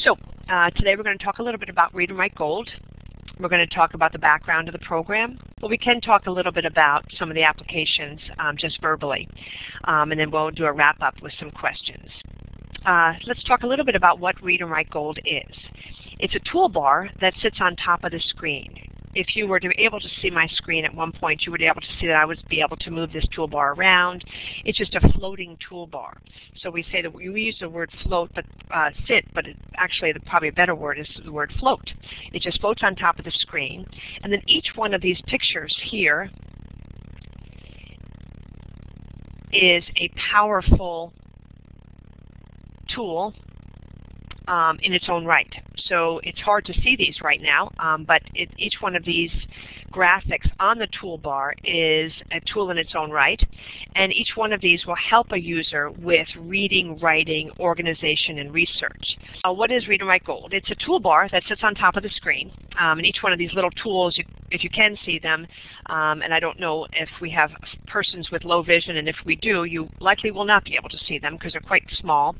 So today we're going to talk a little bit about Read&Write GOLD. We're going to talk about the background of the program, but we can talk a little bit about some of the applications just verbally, and then we'll do a wrap-up with some questions. Let's talk a little bit about what Read&Write GOLD is. It's a toolbar that sits on top of the screen. If you were to be able to see my screen at one point, you would be able to see that I would be able to move this toolbar around. It's just a floating toolbar. So we say that we use the word float, but sit, but actually probably a better word is the word float. It just floats on top of the screen. And then each one of these pictures here is a powerful tool in its own right. So it's hard to see these right now, but each one of these graphics on the toolbar is a tool in its own right, and each one of these will help a user with reading, writing, organization, and research. What is Read&Write GOLD? It's a toolbar that sits on top of the screen, and each one of these little tools, if you can see them, and I don't know if we have persons with low vision, and if we do, you likely will not be able to see them because they're quite small.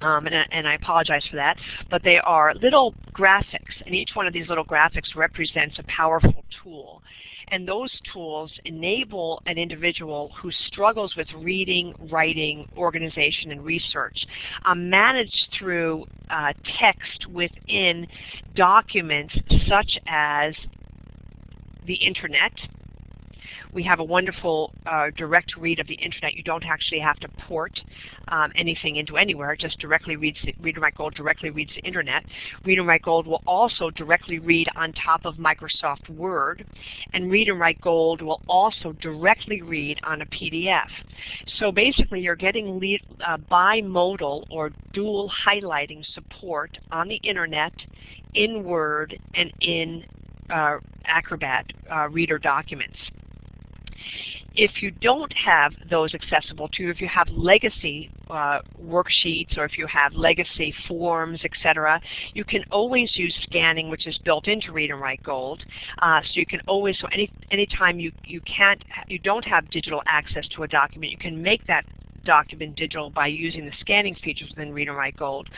And I apologize for that, but they are little graphics, and each one of these little graphics represents a powerful tool. And those tools enable an individual who struggles with reading, writing, organization, and research, managed through text within documents such as the Internet. We have a wonderful direct read of the Internet. You don't actually have to port anything into anywhere. It just directly reads, Read&Write GOLD directly reads the Internet. Read&Write GOLD will also directly read on top of Microsoft Word. And Read&Write GOLD will also directly read on a PDF. So basically you're getting bimodal or dual highlighting support on the Internet, in Word, and in Acrobat Reader documents. If you don't have those accessible to you, if you have legacy worksheets or if you have legacy forms, etc., you can always use scanning, which is built into Read&Write GOLD. So you can always, so anytime you don't have digital access to a document, you can make that document digital by using the scanning features within Read&Write GOLD.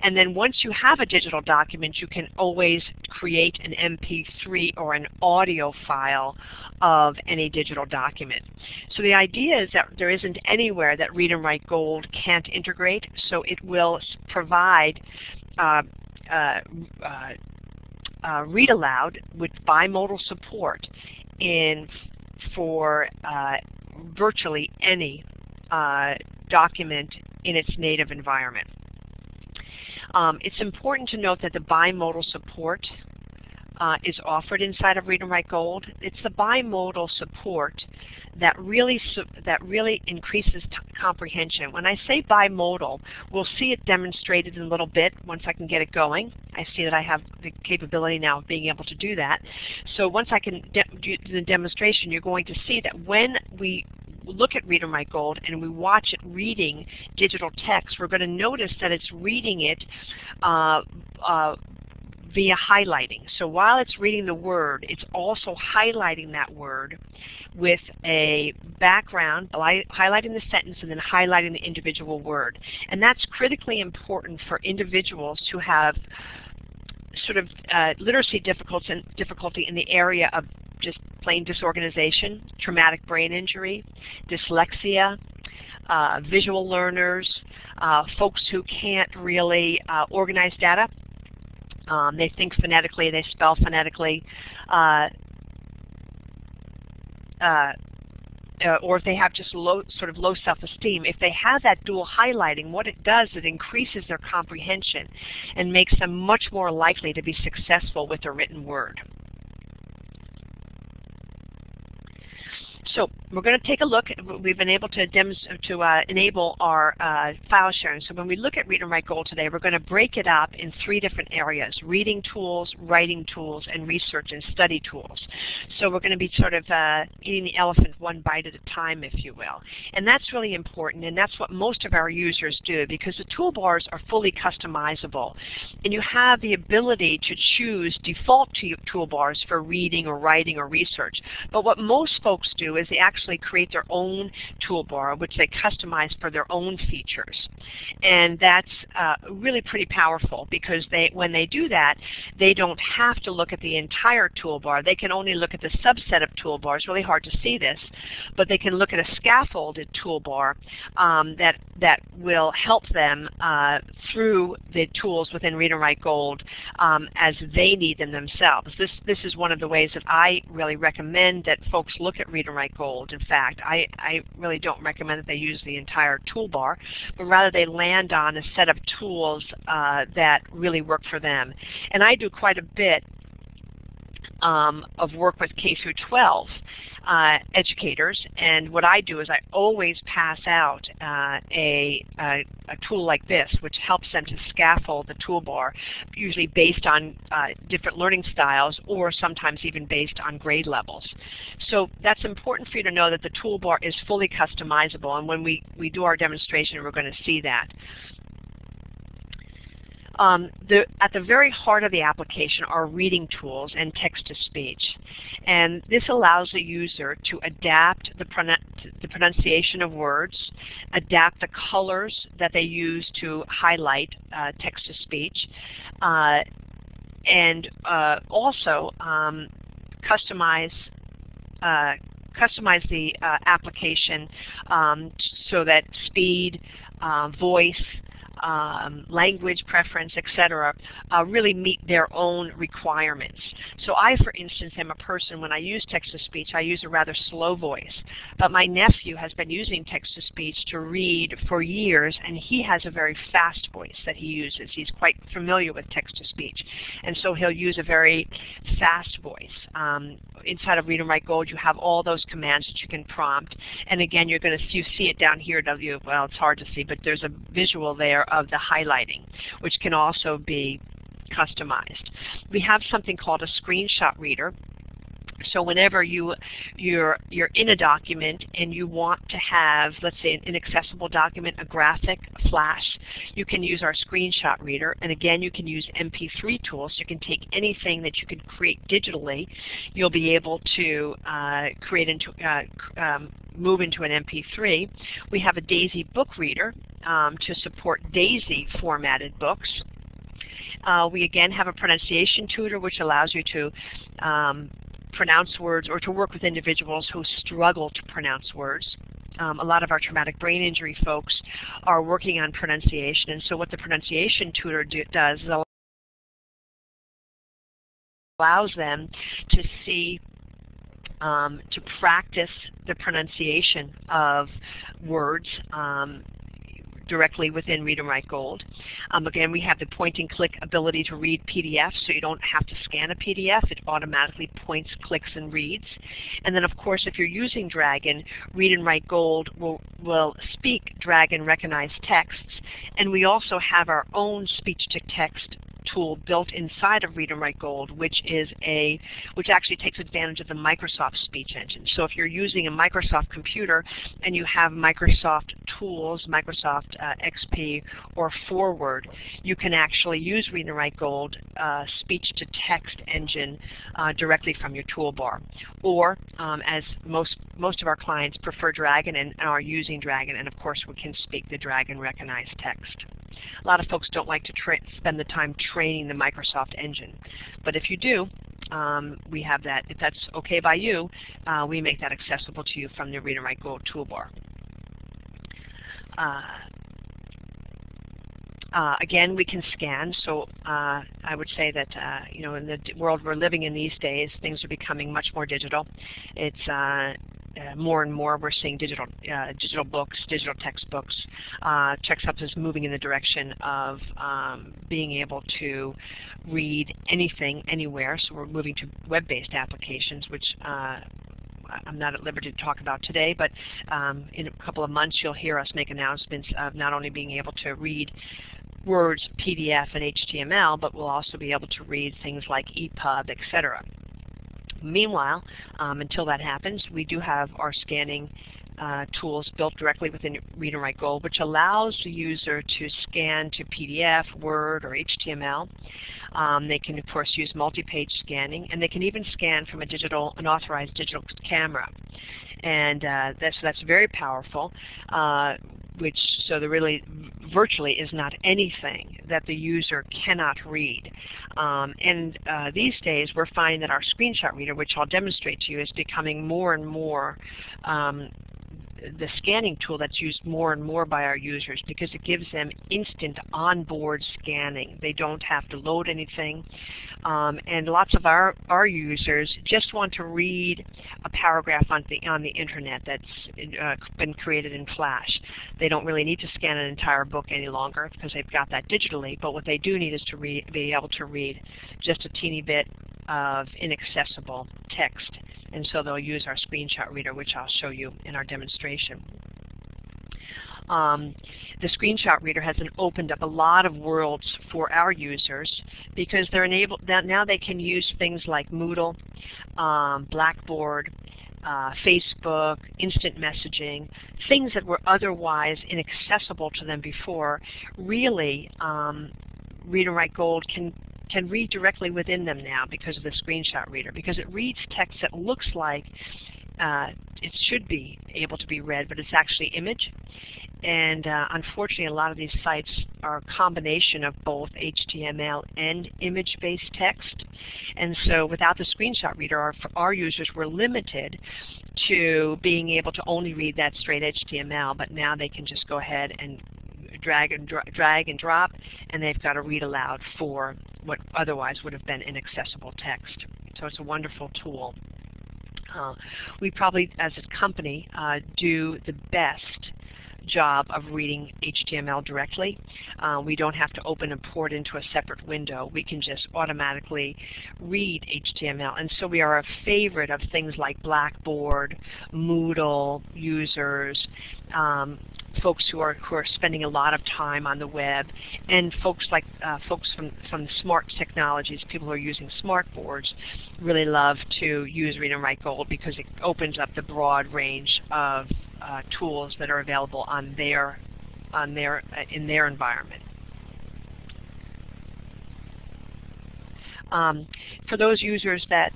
And then once you have a digital document, you can always create an MP3 or an audio file of any digital document. So the idea is that there isn't anywhere that Read&Write GOLD can't integrate, so it will provide read aloud with bimodal support for virtually any document in its native environment. It's important to note that the bimodal support is offered inside of Read&Write GOLD. It's the bimodal support that really increases comprehension. When I say bimodal, we'll see it demonstrated in a little bit once I can get it going. I see that I have the capability now of being able to do that. So once I can do the demonstration, you're going to see that when we look at Read&Write GOLD and we watch it reading digital text, we're going to notice that it's reading it via highlighting. So while it's reading the word, it's also highlighting that word with a background, highlighting the sentence and then highlighting the individual word. And that's critically important for individuals who have sort of literacy difficulty in the area of just plain disorganization, traumatic brain injury, dyslexia, visual learners, folks who can't really organize data. They think phonetically, they spell phonetically, or if they have just sort of low self-esteem. If they have that dual highlighting, what it does is it increases their comprehension and makes them much more likely to be successful with the written word. So we're going to take a look. We've been able to enable our file sharing. So when we look at Read&Write GOLD today, we're going to break it up in 3 different areas: reading tools, writing tools, and research and study tools. So we're going to be sort of eating the elephant one bite at a time, if you will. And that's really important, and that's what most of our users do, because the toolbars are fully customizable. And you have the ability to choose default toolbars for reading or writing or research. But what most folks do do is they actually create their own toolbar, which they customize for their own features. And that's really pretty powerful, because when they do that, they don't have to look at the entire toolbar. They can only look at the subset of toolbars. Really hard to see this, but they can look at a scaffolded toolbar that will help them through the tools within Read and Write Gold as they need them themselves. This is one of the ways that I really recommend that folks look at Read and Write Gold. In fact, I really don't recommend that they use the entire toolbar, but rather they land on a set of tools that really work for them. And I do quite a bit of work with K through 12 educators, and what I do is I always pass out a tool like this, which helps them to scaffold the toolbar, usually based on different learning styles, or sometimes even based on grade levels. So that's important for you to know, that the toolbar is fully customizable, and when we do our demonstration, we're going to see that. At the very heart of the application are reading tools and text-to-speech, and this allows the user to adapt the pronunciation of words, adapt the colors that they use to highlight text-to-speech, and also customize the application so that speed, voice, language preference, etc., really meet their own requirements. So I, for instance, am a person, when I use text-to-speech, I use a rather slow voice. But my nephew has been using text-to-speech to read for years, and he has a very fast voice that he uses. He's quite familiar with text-to-speech, and so he'll use a very fast voice. Inside of Read and Write Gold, you have all those commands that you can prompt, and again, you see it down here. Well, it's hard to see, but there's a visual there of the highlighting, which can also be customized. We have something called a screenshot reader. So whenever you're in a document and you want to have, let's say, an inaccessible document, a graphic, a flash, you can use our screenshot reader. And again, you can use MP3 tools. So you can take anything that you can create digitally. You'll be able to move into an MP3. We have a DAISY book reader to support DAISY formatted books. We again have a pronunciation tutor, which allows you to pronounce words, or to work with individuals who struggle to pronounce words. A lot of our traumatic brain injury folks are working on pronunciation, and so what the pronunciation tutor does is allows them to see, to practice the pronunciation of words directly within Read and Write Gold. Again, we have the point-and-click ability to read PDFs, so you don't have to scan a PDF. It automatically points, clicks, and reads. And then, of course, if you're using Dragon, Read and Write Gold will speak Dragon-recognized texts. And we also have our own speech-to-text tool built inside of Read and Write Gold, which actually takes advantage of the Microsoft speech engine. So if you're using a Microsoft computer and you have Microsoft tools, Microsoft XP or Forward, you can actually use Read and Write Gold speech-to-text engine directly from your toolbar. Or as most of our clients prefer Dragon and are using Dragon, and of course we can speak the Dragon-recognized text. A lot of folks don't like to spend the time training the Microsoft engine, but if you do, we have that. If that's okay by you, we make that accessible to you from the Read and Write Gold toolbar. Again, we can scan, so I would say that in the world we're living in these days, things are becoming much more digital. It's more and more we're seeing digital books, digital textbooks. Texthelp is moving in the direction of being able to read anything, anywhere, so we're moving to web-based applications, which I'm not at liberty to talk about today, but in a couple of months you'll hear us make announcements of not only being able to read words, PDF, and HTML, but we'll also be able to read things like EPUB, etc. Meanwhile, until that happens, we do have our scanning tools built directly within Read&Write GOLD, which allows the user to scan to PDF, Word, or HTML. They can, of course, use multi-page scanning, and they can even scan from an authorized digital camera. And that's very powerful. So there really virtually is not anything that the user cannot read. These days we're finding that our screenshot reader, which I'll demonstrate to you, is becoming more and more the scanning tool that's used more and more by our users, because it gives them instant onboard scanning. They don't have to load anything. And lots of our users just want to read a paragraph on the internet that's been created in Flash. They don't really need to scan an entire book any longer because they've got that digitally, but what they do need is to be able to read just a teeny bit of inaccessible text. And so they'll use our screenshot reader, which I'll show you in our demonstration. The screenshot reader has opened up a lot of worlds for our users, because they're enabled now they can use things like Moodle, Blackboard, Facebook, instant messaging, things that were otherwise inaccessible to them before. Really, Read&Write GOLD can read directly within them now because of the screenshot reader, because it reads text that looks like it should be able to be read, but it's actually image. And unfortunately, a lot of these sites are a combination of both HTML and image-based text. And so without the screenshot reader, our users were limited to being able to only read that straight HTML, but now they can just go ahead and drag and drop, and they've got to read aloud for what otherwise would have been inaccessible text. So it's a wonderful tool. We probably, as a company, do the best job of reading HTML directly. We don't have to open and port into a separate window. We can just automatically read HTML. And so we are a favorite of things like Blackboard, Moodle users, folks who are spending a lot of time on the web, and folks like folks from the smart technologies, people who are using smart boards, really love to use Read&Write GOLD because it opens up the broad range of tools that are available in their environment. For those users that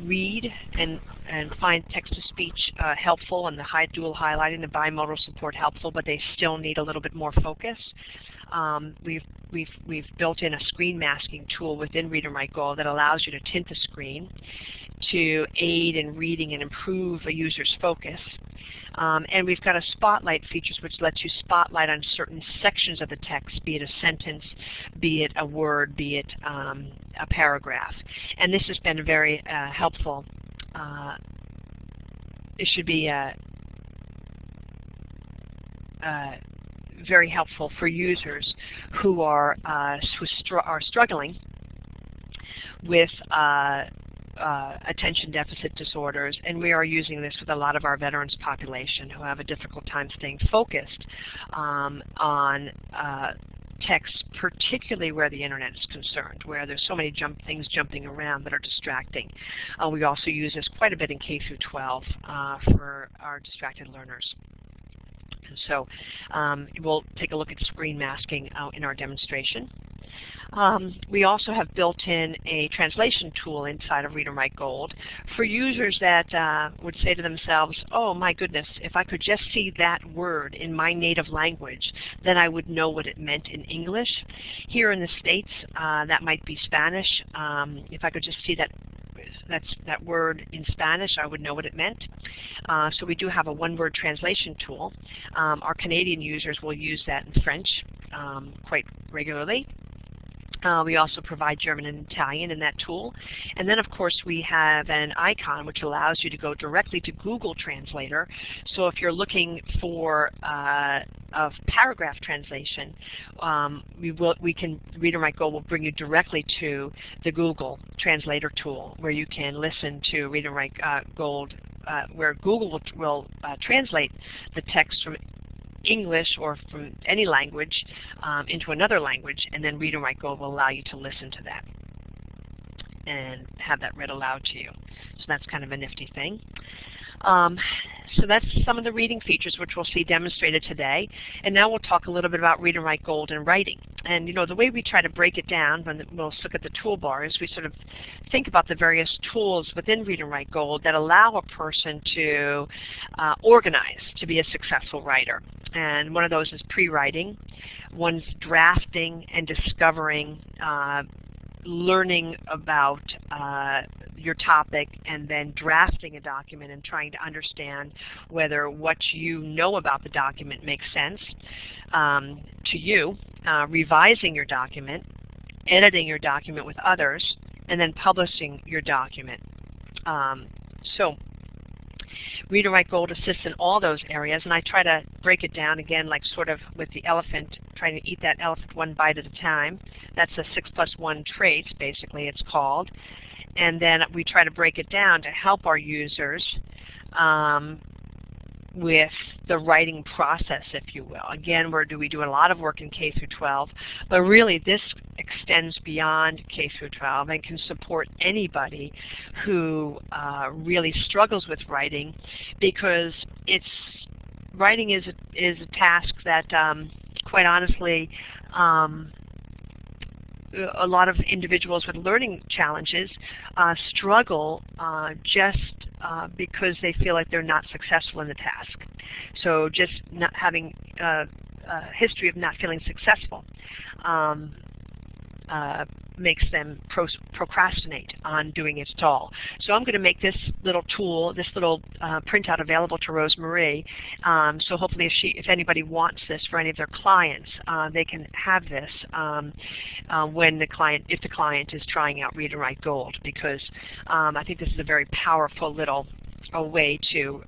read and find text-to-speech helpful, and the dual highlighting, the bimodal support helpful, but they still need a little bit more focus, we've built in a screen masking tool within Read&Write GOLD that allows you to tint the screen to aid in reading and improve a user's focus. And we've got a spotlight features which lets you spotlight on certain sections of the text, be it a sentence, be it a word, be it a paragraph. And this has been very helpful. It should be very helpful for users who are struggling with attention deficit disorders, and we are using this with a lot of our veterans population who have a difficult time staying focused on text, particularly where the internet is concerned, where there's so many things jumping around that are distracting. We also use this quite a bit in K through 12 for our distracted learners. And so we'll take a look at screen masking in our demonstration. We also have built in a translation tool inside of Read&Write GOLD for users that would say to themselves, oh my goodness, if I could just see that word in my native language, then I would know what it meant in English. Here in the States, that might be Spanish. If I could just see that word in Spanish, I would know what it meant. So we do have a one-word translation tool. Our Canadian users will use that in French quite regularly. We also provide German and Italian in that tool. And then, of course, we have an icon which allows you to go directly to Google Translator. So if you're looking for a paragraph translation, Read&Write GOLD will bring you directly to the Google Translator tool, where you can listen to Read&Write GOLD, where Google will translate the text from English or from any language into another language, and then Read&Write GOLD will allow you to listen to that. and have that read aloud to you. So that's kind of a nifty thing. So that's some of the reading features which we'll see demonstrated today. And now we'll talk a little bit about Read and Write Gold and writing. And you know, the way we try to break it down when we'll look at the toolbar is we sort of think about the various tools within Read and Write Gold that allow a person to organize to be a successful writer. And one of those is pre-writing. One's drafting and discovering, learning about your topic, and then drafting a document and trying to understand whether what you know about the document makes sense to you, revising your document, editing your document with others, and then publishing your document. So Read and Write Gold assists in all those areas, and I try to break it down again like sort of with the elephant, trying to eat that elephant one bite at a time. That's a 6+1 traits, basically it's called. And then we try to break it down to help our users with the writing process, if you will. Again, we do a lot of work in K through 12, but really this extends beyond K through 12 and can support anybody who really struggles with writing, because writing is a task that, quite honestly, a lot of individuals with learning challenges struggle just because they feel like they're not successful in the task. So just not having a history of not feeling successful makes them procrastinate on doing it at all. So I'm going to make this little tool, this little printout available to Rosemarie. So hopefully if anybody wants this for any of their clients, they can have this if the client is trying out Read and Write Gold, because I think this is a very powerful little way to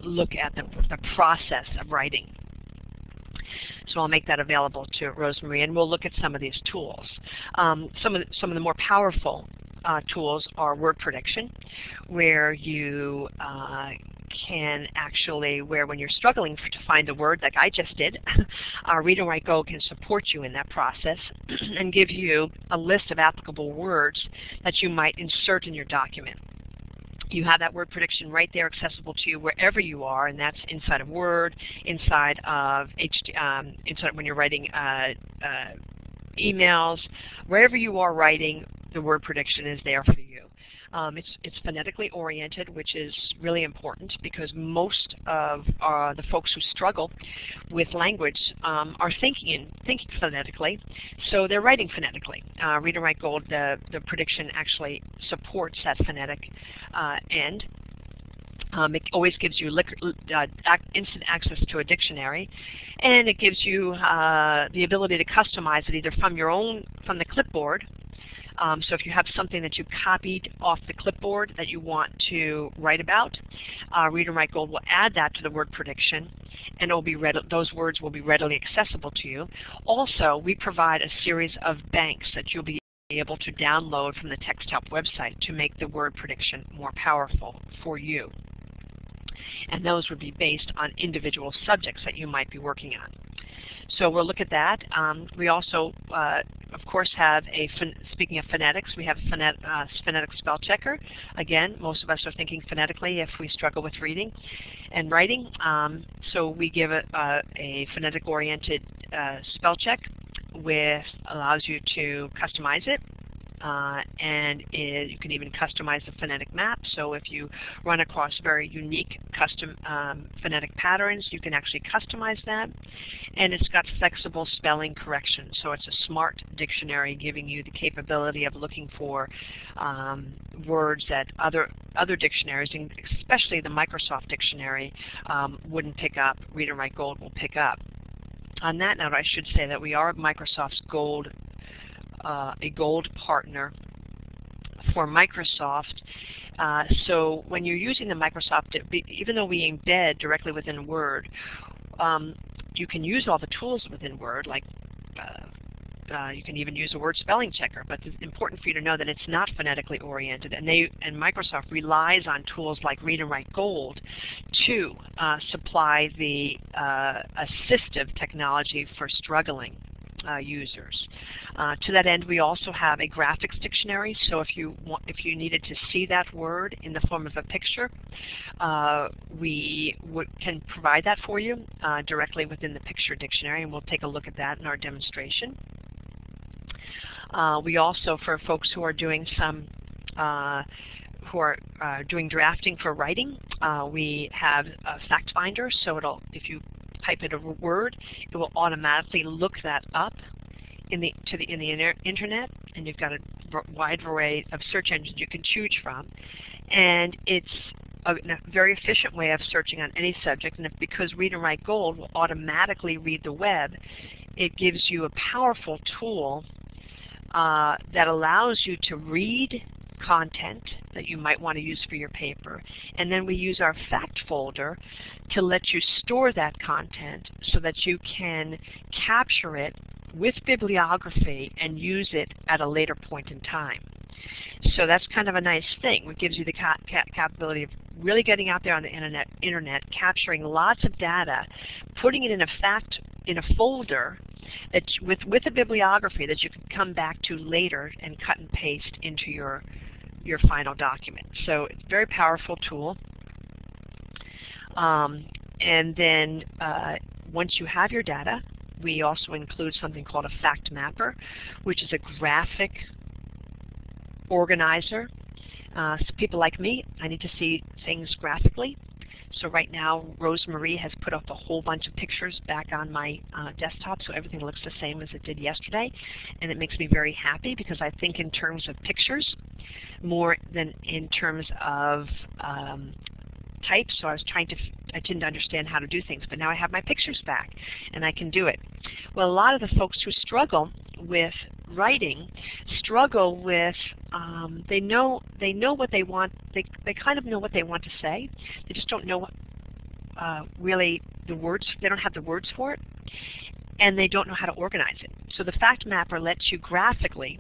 look at the process of writing. So I'll make that available to Rosemarie, and we'll look at some of these tools. Some of the more powerful tools are word prediction, where you can actually, when you're struggling to find a word like I just did, Read and Write Gold can support you in that process and give you a list of applicable words that you might insert in your document. You have that word prediction right there accessible to you wherever you are, and that's inside of Word, inside of inside when you're writing emails. Wherever you are writing, the word prediction is there for you. It's phonetically oriented, which is really important, because most of the folks who struggle with language are thinking phonetically, so they're writing phonetically. Read and Write Gold, the prediction actually supports that phonetic end. It always gives you instant access to a dictionary, and it gives you the ability to customize it either from the clipboard. So if you have something that you copied off the clipboard that you want to write about, Read and Write Gold will add that to the word prediction, and those words will be readily accessible to you. Also, we provide a series of banks that you'll be able to download from the Texthelp website to make the word prediction more powerful for you. And those would be based on individual subjects that you might be working on. So we'll look at that. We also, of course, have speaking of phonetics, we have a phonetic spell checker. Again, most of us are thinking phonetically if we struggle with reading and writing. So we give a phonetic-oriented spell check, which allows you to customize it. And you can even customize the phonetic map. So if you run across very unique custom phonetic patterns, you can actually customize that. And it's got flexible spelling correction. So it's a smart dictionary giving you the capability of looking for words that other dictionaries, and especially the Microsoft dictionary, wouldn't pick up. Read and Write Gold will pick up. On that note, I should say that we are Microsoft's a gold partner for Microsoft. So when you're using the Microsoft, even though we embed directly within Word, you can use all the tools within Word, like you can even use a word spelling checker, but it's important for you to know that it's not phonetically oriented, and Microsoft relies on tools like Read and Write Gold to supply the assistive technology for struggling users. To that end, we also have a graphics dictionary, so if you needed to see that word in the form of a picture, we can provide that for you directly within the picture dictionary, and we'll take a look at that in our demonstration. We also, for folks who are doing some doing drafting for writing, we have a Factfinder, so if you type in a word, it will automatically look that up in the internet, and you've got a wide array of search engines you can choose from, and it's a very efficient way of searching on any subject. And because Read&Write Gold will automatically read the web, it gives you a powerful tool that allows you to read content that you might want to use for your paper, and then we use our fact folder to let you store that content so that you can capture it with bibliography and use it at a later point in time. So that's kind of a nice thing. It gives you the capability of really getting out there on the internet, capturing lots of data, putting it in a folder that with a bibliography that you can come back to later and cut and paste into your final document. So it's a very powerful tool. And then once you have your data, we also include something called a FactMapper, which is a graphic organizer. So people like me, I need to see things graphically. So right now, Rosemarie has put up a whole bunch of pictures back on my desktop, so everything looks the same as it did yesterday. And it makes me very happy because I think in terms of pictures more than in terms of type. So I didn't understand how to do things, but now I have my pictures back and I can do it. Well, a lot of the folks who struggle with writing struggle with they know what they want, they kind of know what they want to say, they just don't know really the words, they don't have the words for it, and they don't know how to organize it. So the FactMapper lets you graphically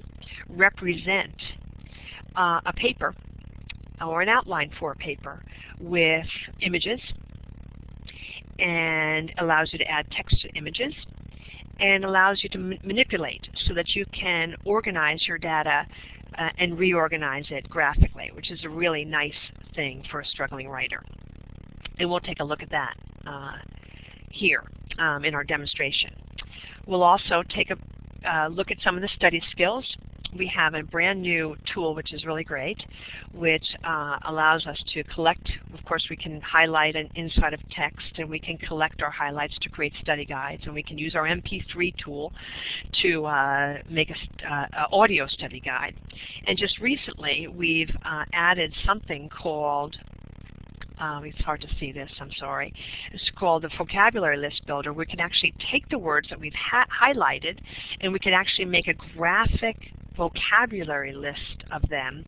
represent a paper or an outline for a paper with images, and allows you to add text to images, and allows you to manipulate so that you can organize your data and reorganize it graphically, which is a really nice thing for a struggling writer. And we'll take a look at that here in our demonstration. We'll also take a look at some of the study skills. We have a brand new tool which is really great, which allows us to collect, of course we can highlight an inside of text, and we can collect our highlights to create study guides, and we can use our MP3 tool to make an audio study guide. And just recently we've added something called it's hard to see this, I'm sorry. It's called the Vocabulary List Builder. We can actually take the words that we've highlighted, and we can actually make a graphic vocabulary list of them,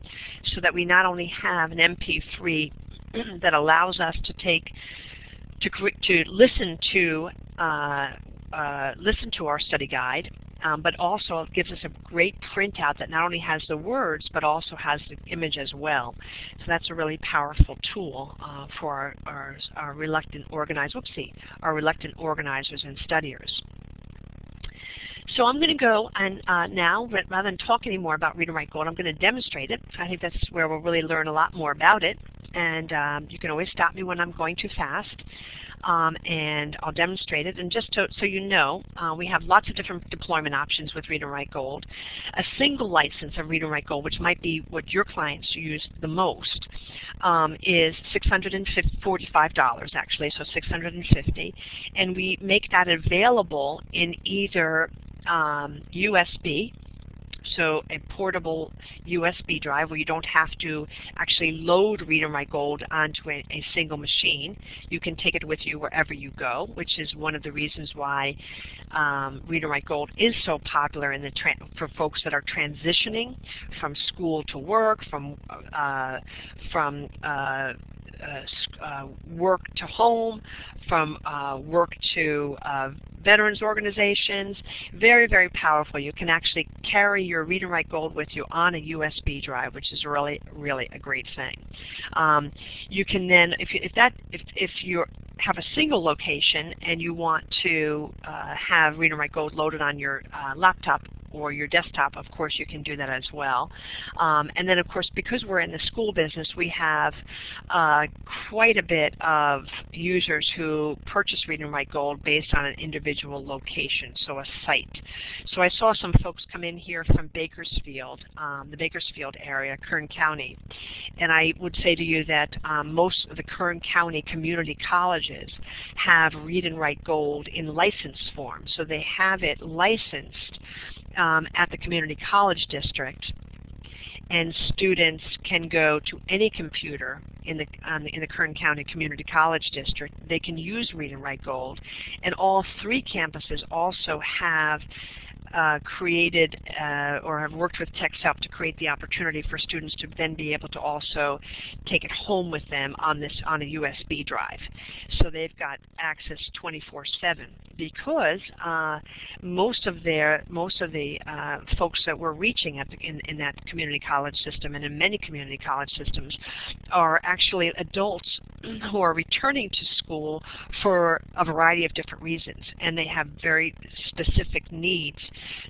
so that we not only have an MP3 that allows us to listen to our study guide, but also it gives us a great printout that not only has the words but also has the image as well. So that's a really powerful tool for our reluctant organizers. Our reluctant organizers and studiers. So I'm going to go and now, rather than talk anymore about Read&Write Gold, I'm going to demonstrate it. I think that's where we'll really learn a lot more about it. And you can always stop me when I'm going too fast. And I'll demonstrate it. And just so you know, we have lots of different deployment options with Read&Write Gold. A single license of Read&Write Gold, which might be what your clients use the most, is $645 actually, so $650. And we make that available in either USB, so a portable USB drive where you don't have to actually load Read&Write Gold onto a single machine. You can take it with you wherever you go, which is one of the reasons why Read&Write Gold is so popular in for folks that are transitioning from school to work, from work to home, from work to veterans organizations. Very, very powerful. You can actually carry your Read&Write Gold with you on a USB drive, which is really, really a great thing. You can then, if you have a single location and you want to have Read and Write Gold loaded on your laptop or your desktop, of course you can do that as well. And then of course, because we're in the school business, we have quite a bit of users who purchase Read and Write Gold based on an individual location, so a site. So I saw some folks come in here from Bakersfield, the Bakersfield area, Kern County, and I would say to you that most of the Kern County community colleges have Read and Write Gold in license form, so they have it licensed at the community college district, and students can go to any computer in the Kern County Community College District. They can use Read and Write Gold, and all 3 campuses also have created or have worked with Texthelp to create the opportunity for students to then be able to also take it home with them on a USB drive. So they've got access 24/7 because most of the folks that we're reaching in that community college system and in many community college systems are actually adults who are returning to school for a variety of different reasons, and they have very specific needs,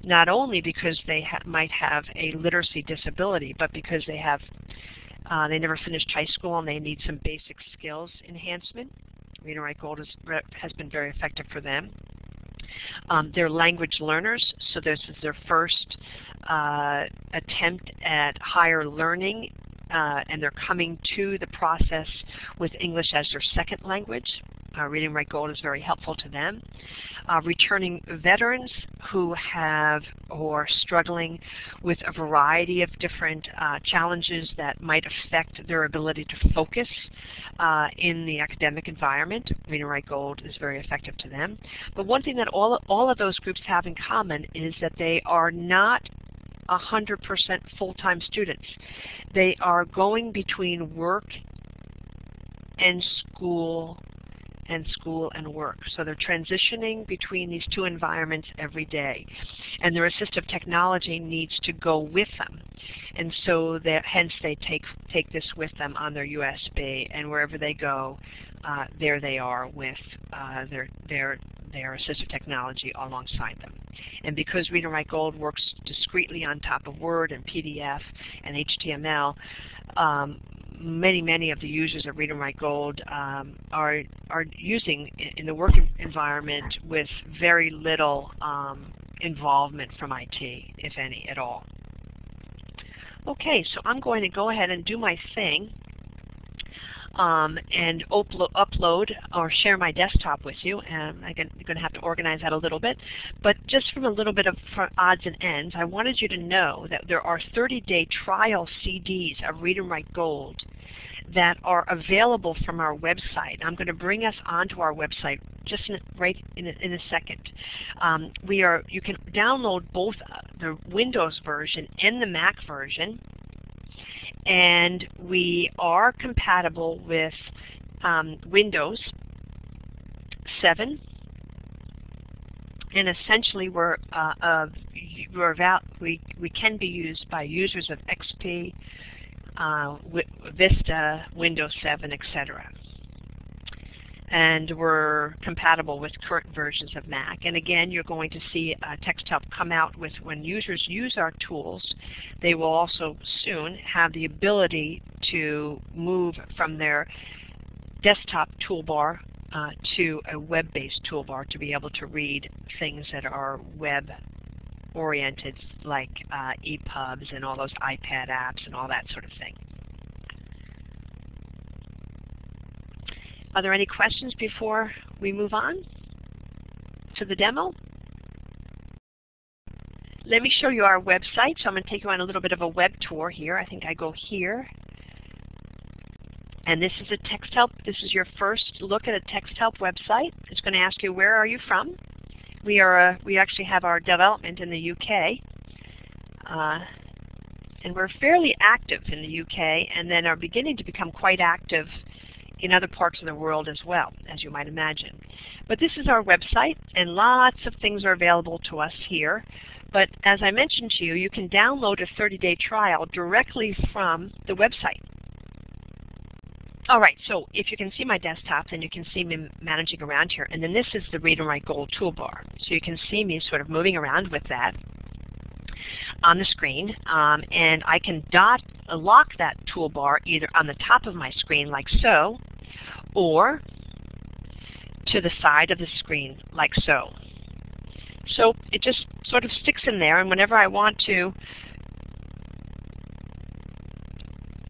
not only because they might have a literacy disability, but because they they never finished high school and they need some basic skills enhancement. Read and Write Gold has been very effective for them. They're language learners, so this is their first attempt at higher learning, and they're coming to the process with English as their second language. Read and Write Gold is very helpful to them. Returning veterans who are struggling with a variety of different challenges that might affect their ability to focus in the academic environment. Read and Write Gold is very effective to them. But one thing that all of those groups have in common is that they are not 100% full-time students. They are going between work and school and work. So they're transitioning between these 2 environments every day. And their assistive technology needs to go with them. And so hence they take this with them on their USB, and wherever they go, there they are with their assistive technology alongside them. And because Read and Write Gold works discreetly on top of Word and PDF and HTML, many of the users of Read and Write Gold are using in the work environment with very little involvement from IT, if any, at all. Okay, so I'm going to go ahead and do my thing and upload or share my desktop with you, and I'm going to have to organize that a little bit. But just from a little bit of odds and ends, I wanted you to know that there are 30-day trial CDs of Read and Write Gold that are available from our website. I'm going to bring us onto our website just right in a second. You can download both the Windows version and the Mac version, and we are compatible with Windows 7, and essentially we can be used by users of XP, Vista, Windows 7, etc. And we're compatible with current versions of Mac. And again, you're going to see Texthelp come out with, when users use our tools, they will also soon have the ability to move from their desktop toolbar to a web-based toolbar to be able to read things that are web-oriented, like EPUBs and all those iPad apps and all that sort of thing. Are there any questions before we move on to the demo? Let me show you our website. So I'm going to take you on a little bit of a web tour here. I think I go here. And this is a Texthelp. This is your first look at a Texthelp website. It's going to ask you, where are you from? We actually have our development in the UK. And we're fairly active in the UK, and then are beginning to become quite active in other parts of the world as well, as you might imagine. But this is our website, and lots of things are available to us here. But as I mentioned to you, you can download a 30-day trial directly from the website. All right, so if you can see my desktop, then you can see me managing around here. And then this is the Read and Write Gold toolbar. So you can see me sort of moving around with that on the screen. And I can lock that toolbar either on the top of my screen like so, or to the side of the screen like so. So it just sort of sticks in there, and whenever I want to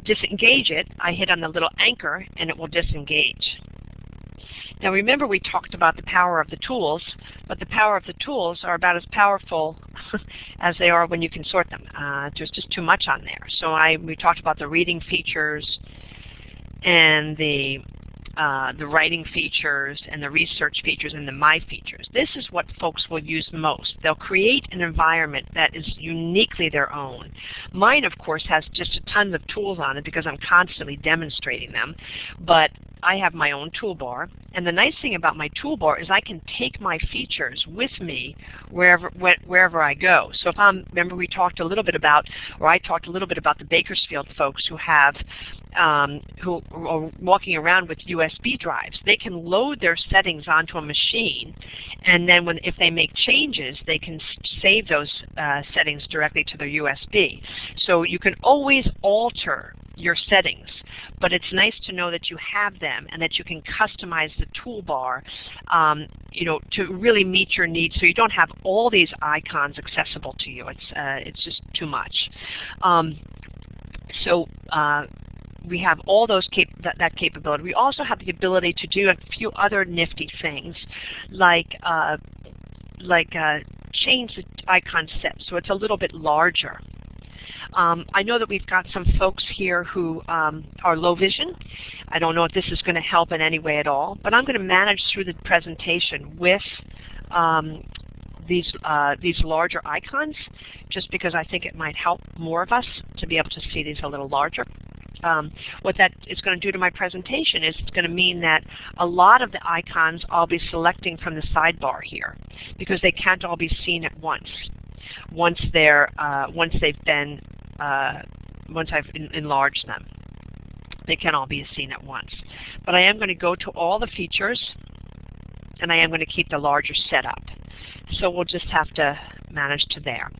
disengage it, I hit on the little anchor and it will disengage. Now remember, we talked about the power of the tools, but the power of the tools are about as powerful as they are when you can sort them. There's just too much on there. So we talked about the reading features and the writing features and the research features and the My features. This is what folks will use most. They'll create an environment that is uniquely their own. Mine, of course, has just a ton of tools on it because I'm constantly demonstrating them, but I have my own toolbar, and the nice thing about my toolbar is I can take my features with me wherever I go. So if remember we talked a little bit about, or I talked a little bit about the Bakersfield folks who have, who are walking around with USB drives. They can load their settings onto a machine, and then if they make changes, they can save those settings directly to their USB. So you can always alter your settings, but it's nice to know that you have them and that you can customize the toolbar, you know, to really meet your needs, so you don't have all these icons accessible to you. It's just too much. We have all those that capability. We also have the ability to do a few other nifty things, like change the icon set so it's a little bit larger. I know that we've got some folks here who are low vision. I don't know if this is going to help in any way at all, but I'm going to manage through the presentation with these larger icons, just because I think it might help more of us to be able to see these a little larger. What that is going to do to my presentation is it's going to mean that a lot of the icons I'll be selecting from the sidebar here, because they can't all be seen at once. Once I've enlarged them, they can all be seen at once. But I am going to go to all the features, and I am going to keep the larger setup. So we'll just have to manage to there.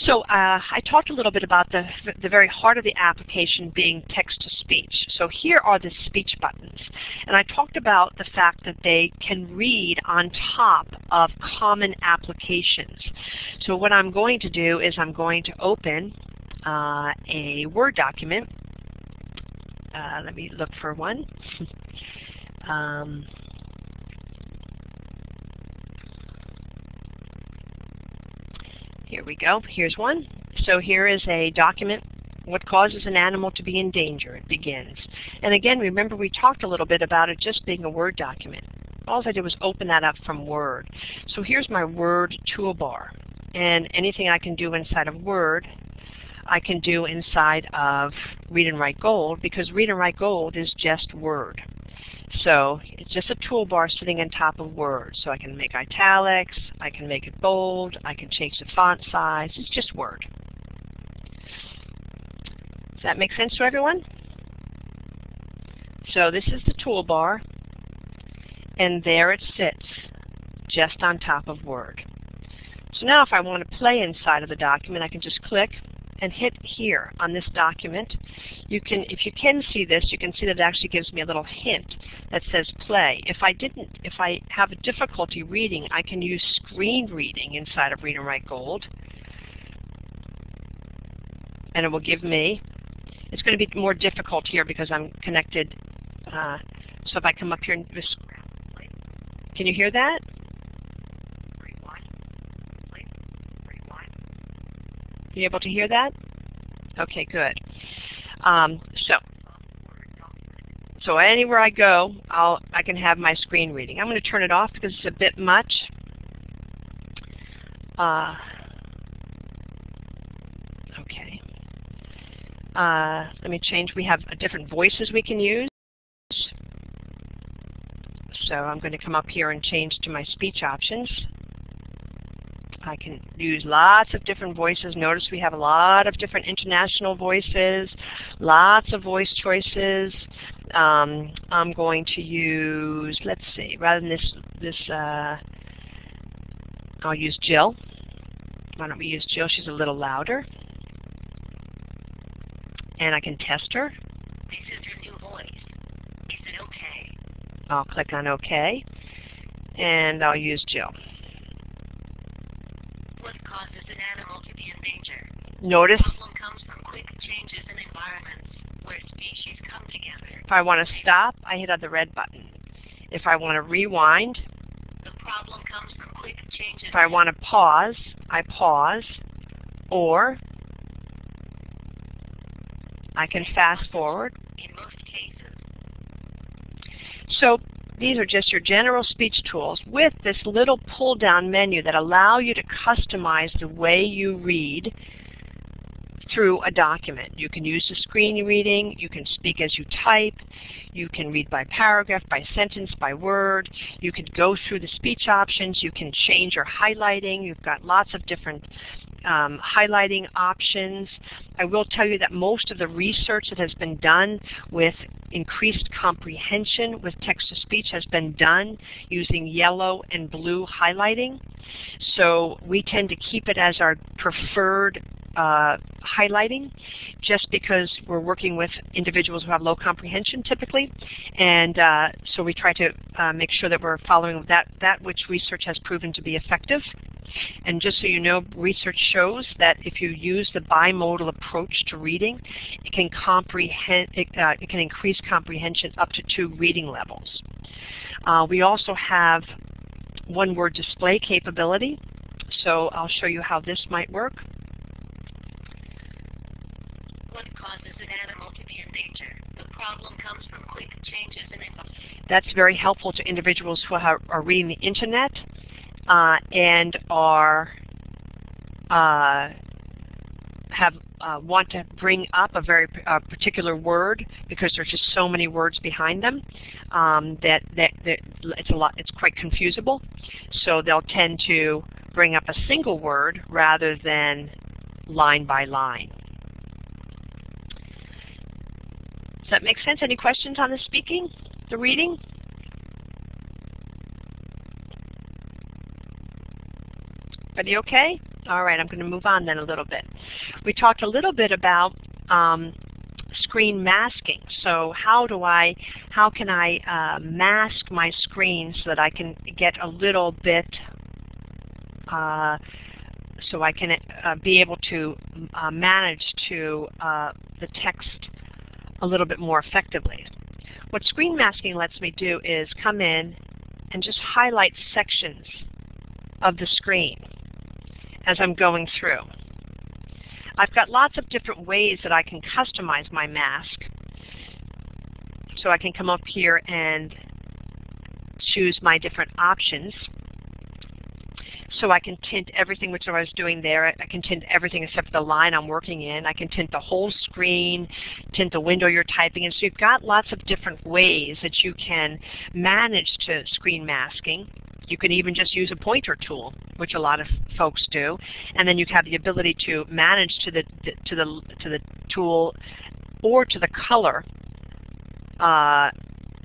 So I talked a little bit about the very heart of the application being text-to-speech. So here are the speech buttons. And I talked about the fact that they can read on top of common applications. So what I'm going to do is I'm going to open a Word document. Let me look for one. Here we go. Here's one. So here is a document. What causes an animal to be in danger? It begins. And again, remember we talked a little bit about it just being a Word document. All I did was open that up from Word. So here's my Word toolbar. And anything I can do inside of Word, I can do inside of Read and Write Gold, because Read and Write Gold is just Word. So it's just a toolbar sitting on top of Word. So I can make italics, I can make it bold, I can change the font size. It's just Word. Does that make sense to everyone? So this is the toolbar, and there it sits, just on top of Word. So now if I want to play inside of the document, I can just click and hit here on this document. You can, if you can see this, you can see that it actually gives me a little hint that says play. If I have a difficulty reading, I can use screen reading inside of Read and Write Gold, and it will give me, it's going to be more difficult here because I'm connected. So if I come up here and just, can you hear that? You able to hear that? Okay, good. So anywhere I go, I can have my screen reading. I'm going to turn it off because it's a bit much. Okay. Let me change. We have different voices we can use. So I'm going to come up here and change to my speech options. I can use lots of different voices. Notice we have a lot of different international voices, lots of voice choices. I'm going to use, let's see, rather than this I'll use Jill. Why don't we use Jill? She's a little louder. And I can test her. This is your new voice. Is it okay? I'll click on OK. And I'll use Jill. What causes an animal to be in danger? Notice. The problem comes from quick changes in environments where species come together. If I want to stop, I hit on the red button. If I want to rewind, the problem comes from quick changes. If I want to pause, I pause, or I can fast forward. In most cases. So these are just your general speech tools with this little pull-down menu that allow you to customize the way you read through a document. You can use the screen reading, you can speak as you type, you can read by paragraph, by sentence, by word, you can go through the speech options, you can change your highlighting, you've got lots of different highlighting options. I will tell you that most of the research that has been done with increased comprehension with text-to-speech has been done using yellow and blue highlighting. So we tend to keep it as our preferred highlighting, just because we're working with individuals who have low comprehension typically, and so we try to make sure that we're following that which research has proven to be effective. And just so you know, research shows that if you use the bimodal approach to reading, it can increase comprehension up to 2 reading levels. We also have one-word display capability, so I'll show you how this might work. What causes an animal to be in danger? The problem comes from quick changes in environment. That's very helpful to individuals who are reading the internet and are want to bring up a very particular word because there's just so many words behind them that it's quite confusable. So they'll tend to bring up a single word rather than line by line. Does that make sense? Any questions on the speaking, the reading? Everybody okay? All right, I'm going to move on then a little bit. We talked a little bit about screen masking. So how can I mask my screen so that I can get a little bit, so I can be able to manage to the text a little bit more effectively. What screen masking lets me do is come in and just highlight sections of the screen as I'm going through. I've got lots of different ways that I can customize my mask. So I can come up here and choose my different options. So I can tint everything, which I was doing there. I can tint everything except the line I'm working in. I can tint the whole screen, tint the window you're typing in. So you've got lots of different ways that you can manage to screen masking. You can even just use a pointer tool, which a lot of folks do, and then you have the ability to manage to the tool or to the color.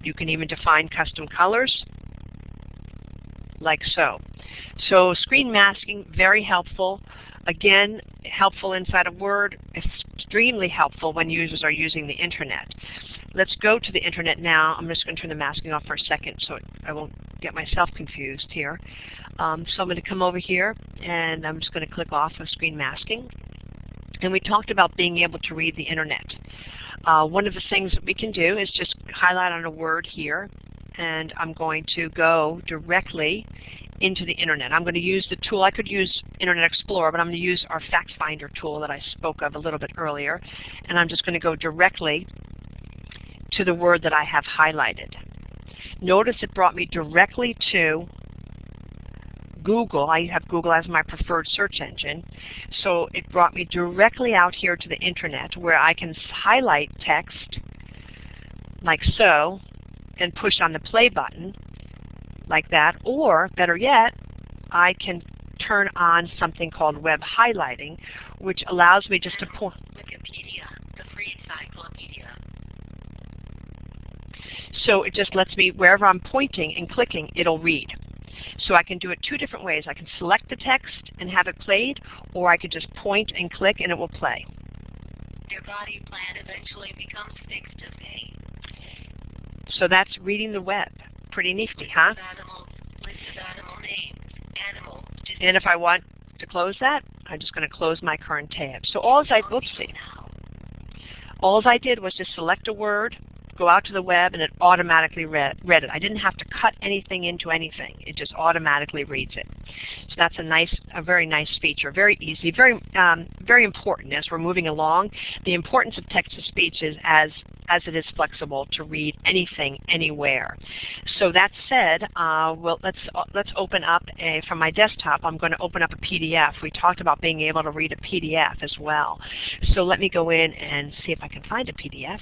You can even define custom colors, like so. So screen masking, very helpful. Again, helpful inside of Word, extremely helpful when users are using the internet. Let's go to the internet now. I'm just going to turn the masking off for a second so I won't get myself confused here. So I'm going to come over here and I'm just going to click off of screen masking. And we talked about being able to read the internet. One of the things that we can do is just highlight on a word here, and I'm going to go directly into the internet. I'm going to use the tool. I could use Internet Explorer, but I'm going to use our Factfinder tool that I spoke of a little bit earlier, and I'm just going to go directly to the word that I have highlighted. Notice it brought me directly to Google. I have Google as my preferred search engine, so it brought me directly out here to the internet where I can highlight text like so and push on the play button like that, or better yet, I can turn on something called web highlighting, which allows me just to point. Wikipedia, the free encyclopedia. So it just lets me, wherever I'm pointing and clicking, it'll read. So I can do it two different ways. I can select the text and have it played, or I could just point and click and it will play. Your body plan eventually becomes fixed to pay. So that's reading the web. Pretty nifty, huh? Animals, list of animal names, animal. And if I want to close that, I'm just going to close my current tab. So all I did was just select a word, go out to the web, and it automatically read it. I didn't have to cut anything into anything. It just automatically reads it. So that's a very nice feature, very easy, very important as we're moving along. The importance of text-to-speech is as it is flexible to read anything, anywhere. So that said, well, let's open up from my desktop. I'm going to open up a PDF. We talked about being able to read a PDF as well. So let me go in and see if I can find a PDF.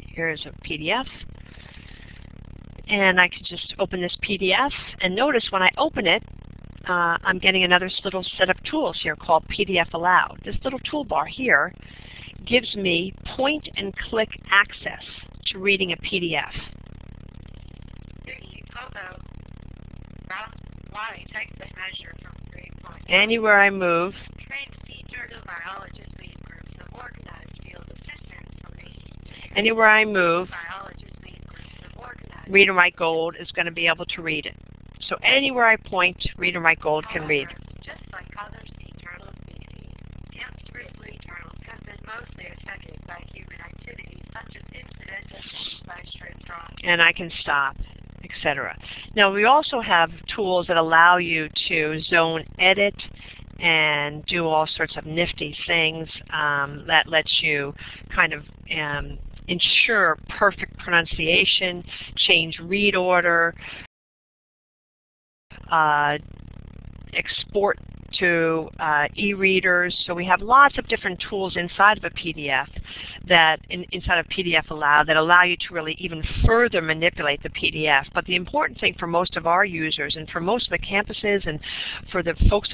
Here's a PDF, and I can just open this PDF, and notice when I open it, I'm getting another little set of tools here called PDF Allowed. This little toolbar here gives me point-and-click access to reading a PDF. Anywhere I move, anywhere I move, Read&Write GOLD is going to be able to read it. So anywhere I point, Read&Write GOLD can read. Just like other sea turtle species, discreetly turtles have been mostly affected by human activities such as incidental by shrimp frogs. And I can stop, etc. Now we also have tools that allow you to zone edit and do all sorts of nifty things that lets you kind of ensure perfect pronunciation, change read order, export to e-readers. So we have lots of different tools inside of a PDF inside of PDF Allowed that allow you to really even further manipulate the PDF. But the important thing for most of our users and for most of the campuses and for the folks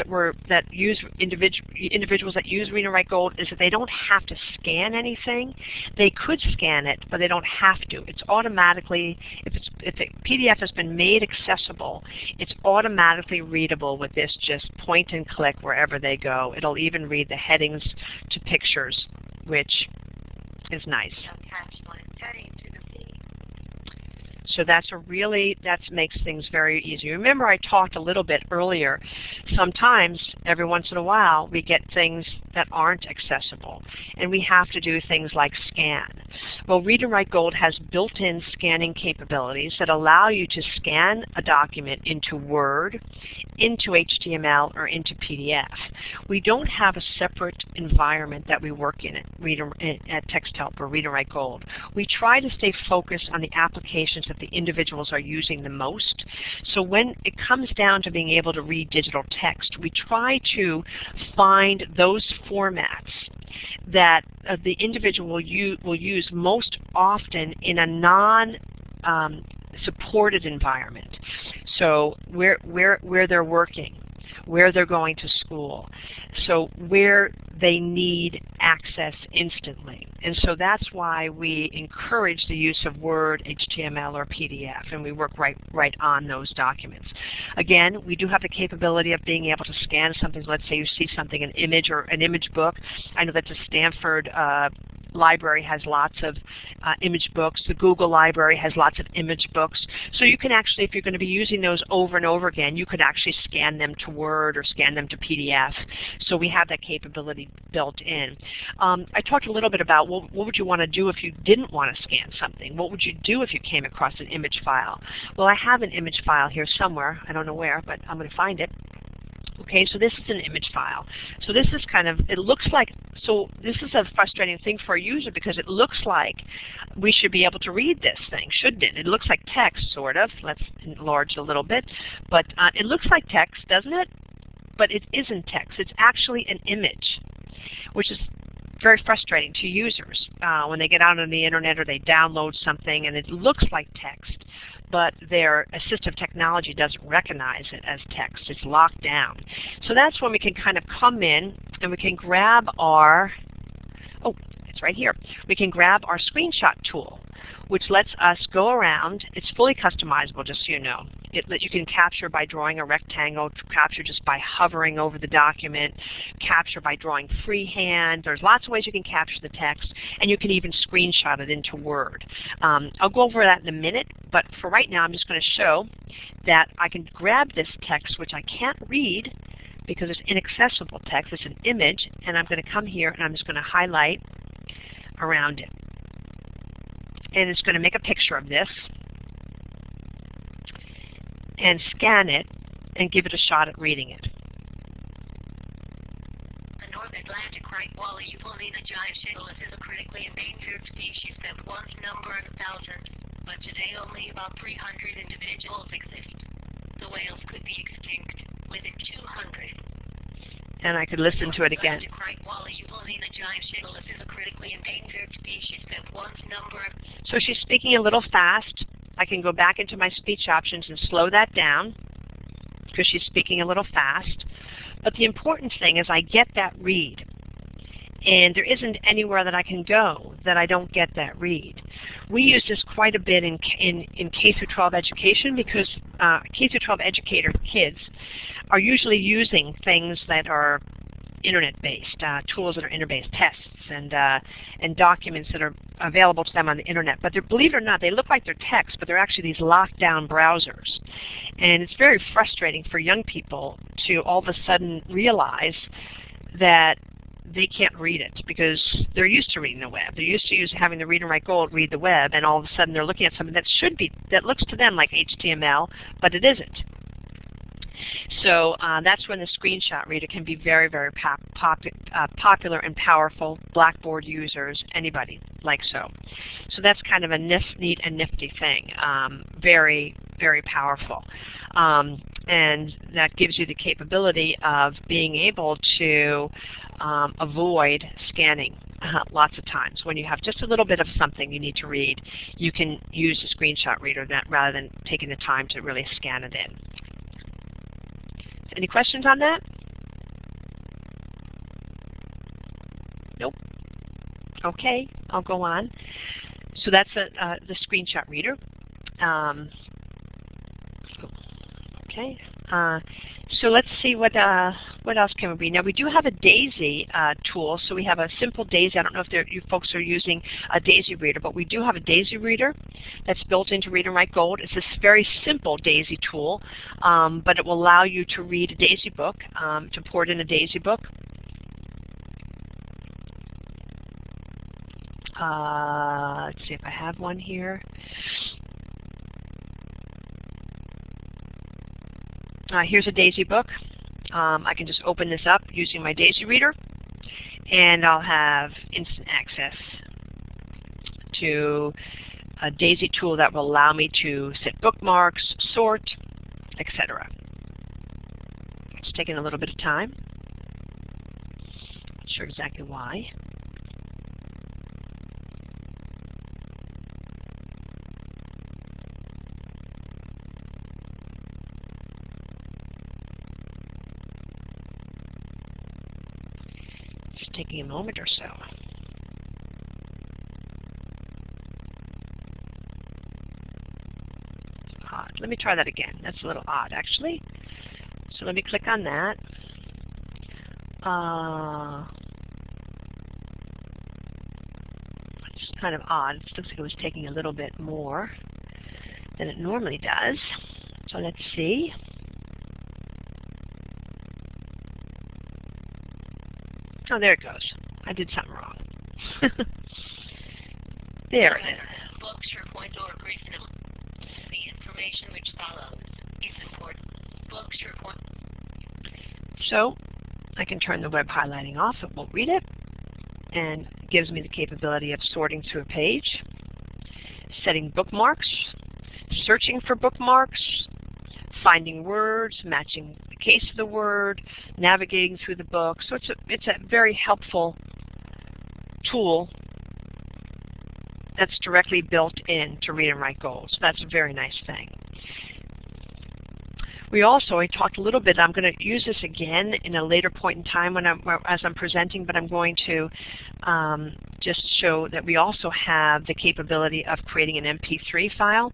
that use individuals that use Read&Write GOLD is that they don't have to scan anything. They could scan it, but they don't have to. It's automatically, if the PDF has been made accessible, it's automatically readable with this just point and click wherever they go. It'll even read the headings to pictures, which is nice. So that makes things very easy. Remember I talked a little bit earlier, sometimes, every once in a while, we get things that aren't accessible, and we have to do things like scan. Well, Read&Write GOLD has built-in scanning capabilities that allow you to scan a document into Word, into HTML, or into PDF. We don't have a separate environment that we work in at Texthelp or Read&Write GOLD. We try to stay focused on the applications that the individuals are using the most. So when it comes down to being able to read digital text, we try to find those formats that the individual will use most often in a non-supported environment. So where they're working, where they're going to school, so where they need access instantly. And so that's why we encourage the use of Word, HTML, or PDF, and we work right on those documents. Again, we do have the capability of being able to scan something. Let's say you see something, an image or an image book. I know that the Stanford library has lots of image books. The Google library has lots of image books. So you can actually, if you're going to be using those over and over again, you could actually scan them to Word or scan them to PDF. So we have that capability built in. I talked a little bit about what would you want to do if you didn't want to scan something? What would you do if you came across an image file? Well, I have an image file here somewhere. I don't know where, but I'm going to find it. Okay, so this is an image file. So this is kind of, it looks like, so this is a frustrating thing for a user because it looks like we should be able to read this thing, shouldn't it? It looks like text, sort of. Let's enlarge a little bit. But it looks like text, doesn't it? But it isn't text. It's actually an image, which is very frustrating to users when they get out on the internet or they download something and it looks like text, but their assistive technology doesn't recognize it as text. It's locked down. So that's when we can kind of come in and we can grab our, oh, it's right here. We can grab our screenshot tool, which lets us go around. It's fully customizable, just so you know. You can capture by drawing a rectangle, capture just by hovering over the document, capture by drawing freehand. There's lots of ways you can capture the text, and you can even screenshot it into Word. I'll go over that in a minute, but for right now I'm just going to show that I can grab this text, which I can't read because it's inaccessible text. It's an image, and I'm going to come here and I'm just going to highlight around it. And it's going to make a picture of this and scan it and give it a shot at reading it. The North Atlantic right wally euphonina giant shingles is a critically endangered species that once numbered thousands, but today only about 300 individuals exist. The whales could be extinct within 200. And I could listen to it again. The right wally euphonina giant shingles is a critically endangered species that once numbered. So she's speaking a little fast. I can go back into my speech options and slow that down because she's speaking a little fast. But the important thing is I get that read. And there isn't anywhere that I can go that I don't get that read. We use this quite a bit in K-12 education because K-12 educator kids are usually using things that are internet-based, tools that are internet-based, tests and documents that are available to them on the internet. But believe it or not, they look like they're text, but they're actually these locked-down browsers. And it's very frustrating for young people to all of a sudden realize that they can't read it because they're used to reading the web. They're used to having the Read&Write GOLD read the web, and all of a sudden they're looking at something that looks to them like HTML, but it isn't. So that's when the screenshot reader can be very, very popular and powerful. Blackboard users, anybody like so. So that's kind of a neat and nifty thing. Very, very powerful. And that gives you the capability of being able to avoid scanning lots of times. When you have just a little bit of something you need to read, you can use the screenshot reader rather than taking the time to really scan it in. Any questions on that? Nope. Okay, I'll go on. So that's the screenshot reader. Okay. So let's see what else can we read. Now we do have a DAISY tool, so we have a simple DAISY. I don't know if you folks are using a DAISY reader, but we do have a DAISY reader that's built into Read&Write GOLD. It's this very simple DAISY tool, but it will allow you to read a DAISY book, to port in a DAISY book. Let's see if I have one here. Here's a DAISY book. I can just open this up using my DAISY reader, and I'll have instant access to a DAISY tool that will allow me to set bookmarks, sort, etc. It's taking a little bit of time. Not sure exactly why. Just taking a moment or so. It's odd. Let me try that again. That's a little odd, actually. So let me click on that. It's kind of odd. It looks like it was taking a little bit more than it normally does. So let's see. Oh, there it goes. I did something wrong. There it is. Books report or reasonable. The information which follows is important. Books report. So I can turn the web highlighting off. It won't read it. And it gives me the capability of sorting through a page, setting bookmarks, searching for bookmarks, finding words, matching the case of the word, navigating through the book. So it's a very helpful tool that's directly built in to Read and Write Gold. So that's a very nice thing. I talked a little bit, I'm going to use this again in a later point in time as I'm presenting, but I'm going to just show that we also have the capability of creating an MP3 file.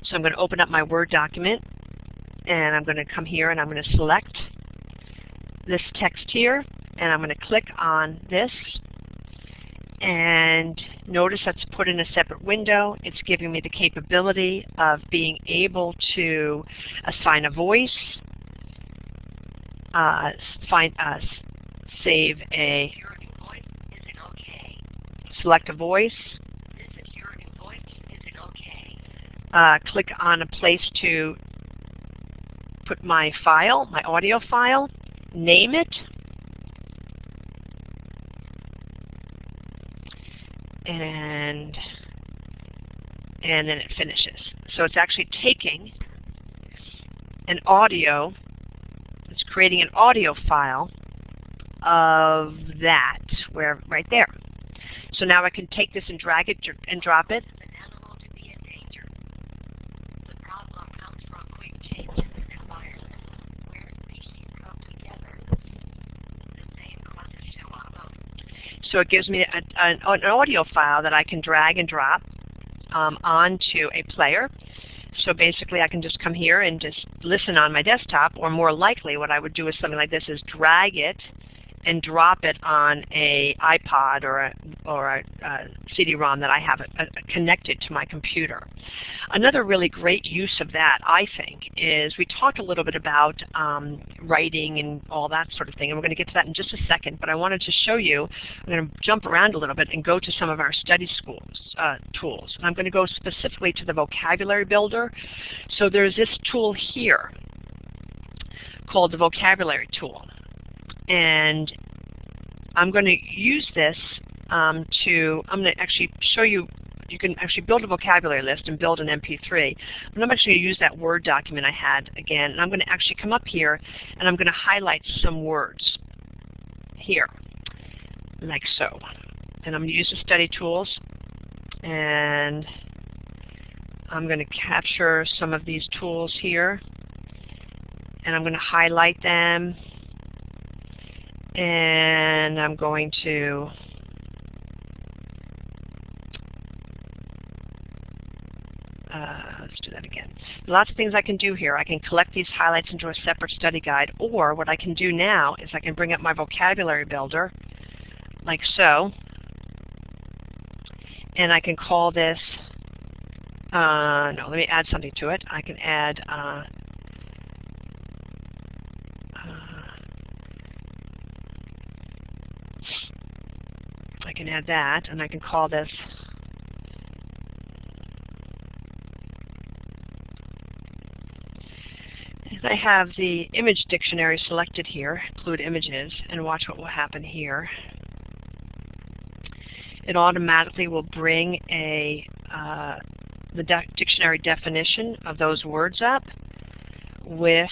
So I'm going to open up my Word document, and I'm going to come here and I'm going to select this text here, and I'm going to click on this. And notice that's put in a separate window. It's giving me the capability of being able to assign a voice, save a, select a voice, click on a place to put my file, my audio file, name it, and then it finishes. So it's actually taking an audio, it's creating an audio file of that, right there. So now I can take this and drag it and drop it. So it gives me an audio file that I can drag and drop onto a player. So basically I can just come here and just listen on my desktop, or more likely what I would do is something like this, is drag it and drop it on a iPod or a CD-ROM that I have connected to my computer. Another really great use of that, I think, is we talked a little bit about writing and all that sort of thing, and we're going to get to that in just a second, but I wanted to show you, I'm going to jump around a little bit and go to some of our study schools tools. And I'm going to go specifically to the vocabulary builder. So there's this tool here called the vocabulary tool. And I'm going to use this I'm going to actually show you, you can actually build a vocabulary list and build an MP3. But I'm actually going to use that Word document I had again, and I'm going to actually come up here and I'm going to highlight some words here, like so. And I'm going to use the study tools, and I'm going to capture some of these tools here, and I'm going to highlight them. And I'm going to let's do that again. Lots of things I can do here. I can collect these highlights into a separate study guide, or what I can do now is I can bring up my vocabulary builder, like so, and I can call this, no, let me add something to it. I can add that, and I can call this I have the image dictionary selected here, include images, and watch what will happen here. It automatically will bring the dictionary definition of those words up with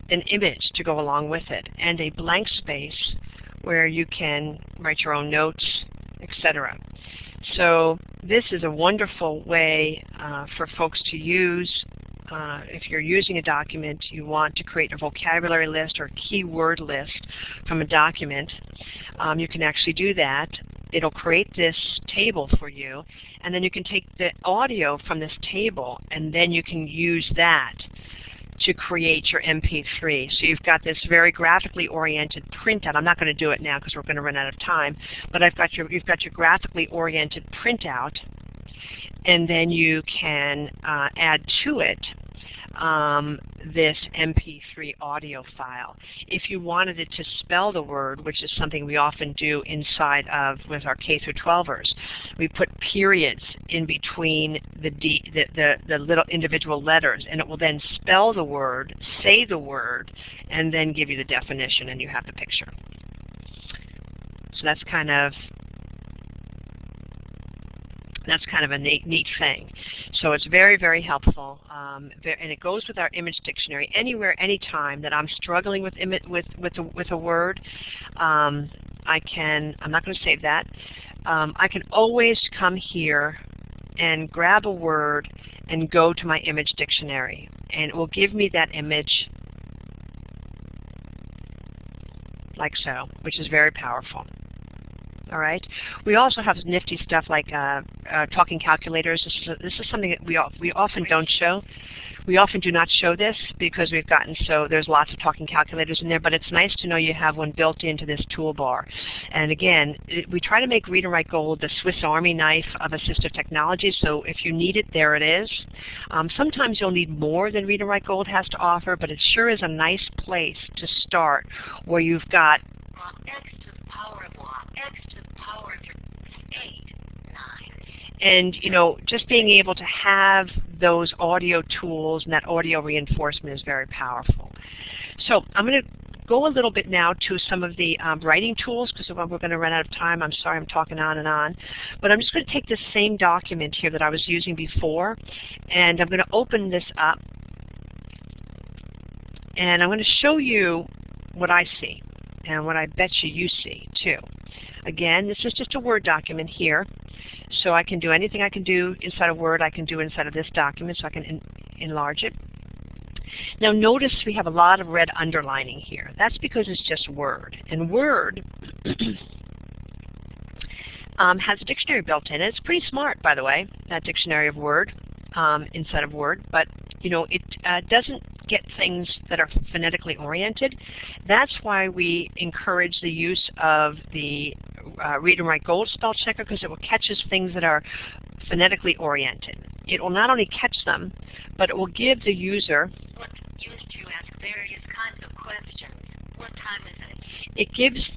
an image to go along with it, and a blank space where you can write your own notes, etc. So this is a wonderful way for folks to use. If you're using a document, you want to create a vocabulary list or keyword list from a document, you can actually do that. It'll create this table for you, and then you can take the audio from this table, and then you can use that to create your MP3. So you've got this very graphically oriented printout. I'm not going to do it now because we're going to run out of time, but you've got your graphically oriented printout, and then you can add to it this MP3 audio file. If you wanted it to spell the word, which is something we often do inside of with our K through 12ers, we put periods in between the little individual letters, and it will then spell the word, say the word, and then give you the definition, and you have the picture. So that's kind of a neat thing. So it's very, very helpful, and it goes with our image dictionary. Anywhere, anytime that I'm struggling with a word, I'm not going to save that. I can always come here and grab a word and go to my image dictionary, and it will give me that image like so, which is very powerful. All right. We also have nifty stuff like talking calculators. This is something that we often don't show. We often do not show this because we've gotten there's lots of talking calculators in there, but it's nice to know you have one built into this toolbar. And again, we try to make Read and Write Gold the Swiss Army knife of assistive technology, so if you need it, there it is. Sometimes you'll need more than Read and Write Gold has to offer, but it sure is a nice place to start where you've got X to the power of what? X to the power of 8, 9. And, you know, just being able to have those audio tools and that audio reinforcement is very powerful. So I'm going to go a little bit now to some of the writing tools because we're going to run out of time. I'm sorry I'm talking on and on. But I'm just going to take this same document here that I was using before, and I'm going to open this up. And I'm going to show you what I see and what I bet you see too. Again, this is just a Word document here. So I can do anything I can do inside of Word, I can do inside of this document, so I can enlarge it. Now notice we have a lot of red underlining here. That's because it's just Word. And Word has a dictionary built in. It's pretty smart, by the way, that dictionary of Word inside of Word. But you know, it doesn't get things that are phonetically oriented. That's why we encourage the use of the Read and Write Gold spell checker, because it will catches things that are phonetically oriented. It will not only catch them, but it will give the user. What used to ask various kinds of questions. What time is it? It gives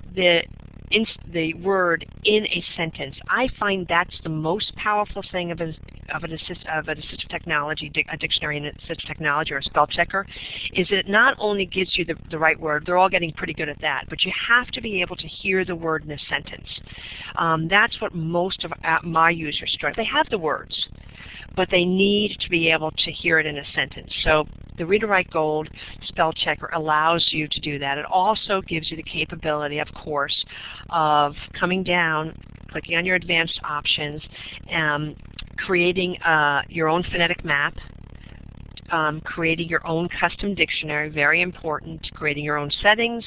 the word in a sentence. I find that's the most powerful thing of an assistive technology, a dictionary and assistive technology or a spell checker, is it not only gives you the right word, they're all getting pretty good at that, but you have to be able to hear the word in a sentence. That's what most of my users struggle. They have the words, but they need to be able to hear it in a sentence. So the Read and Write Gold spell checker allows you to do that. It also gives you the capability, of course, of coming down, clicking on your advanced options, creating your own phonetic map, creating your own custom dictionary, very important, creating your own settings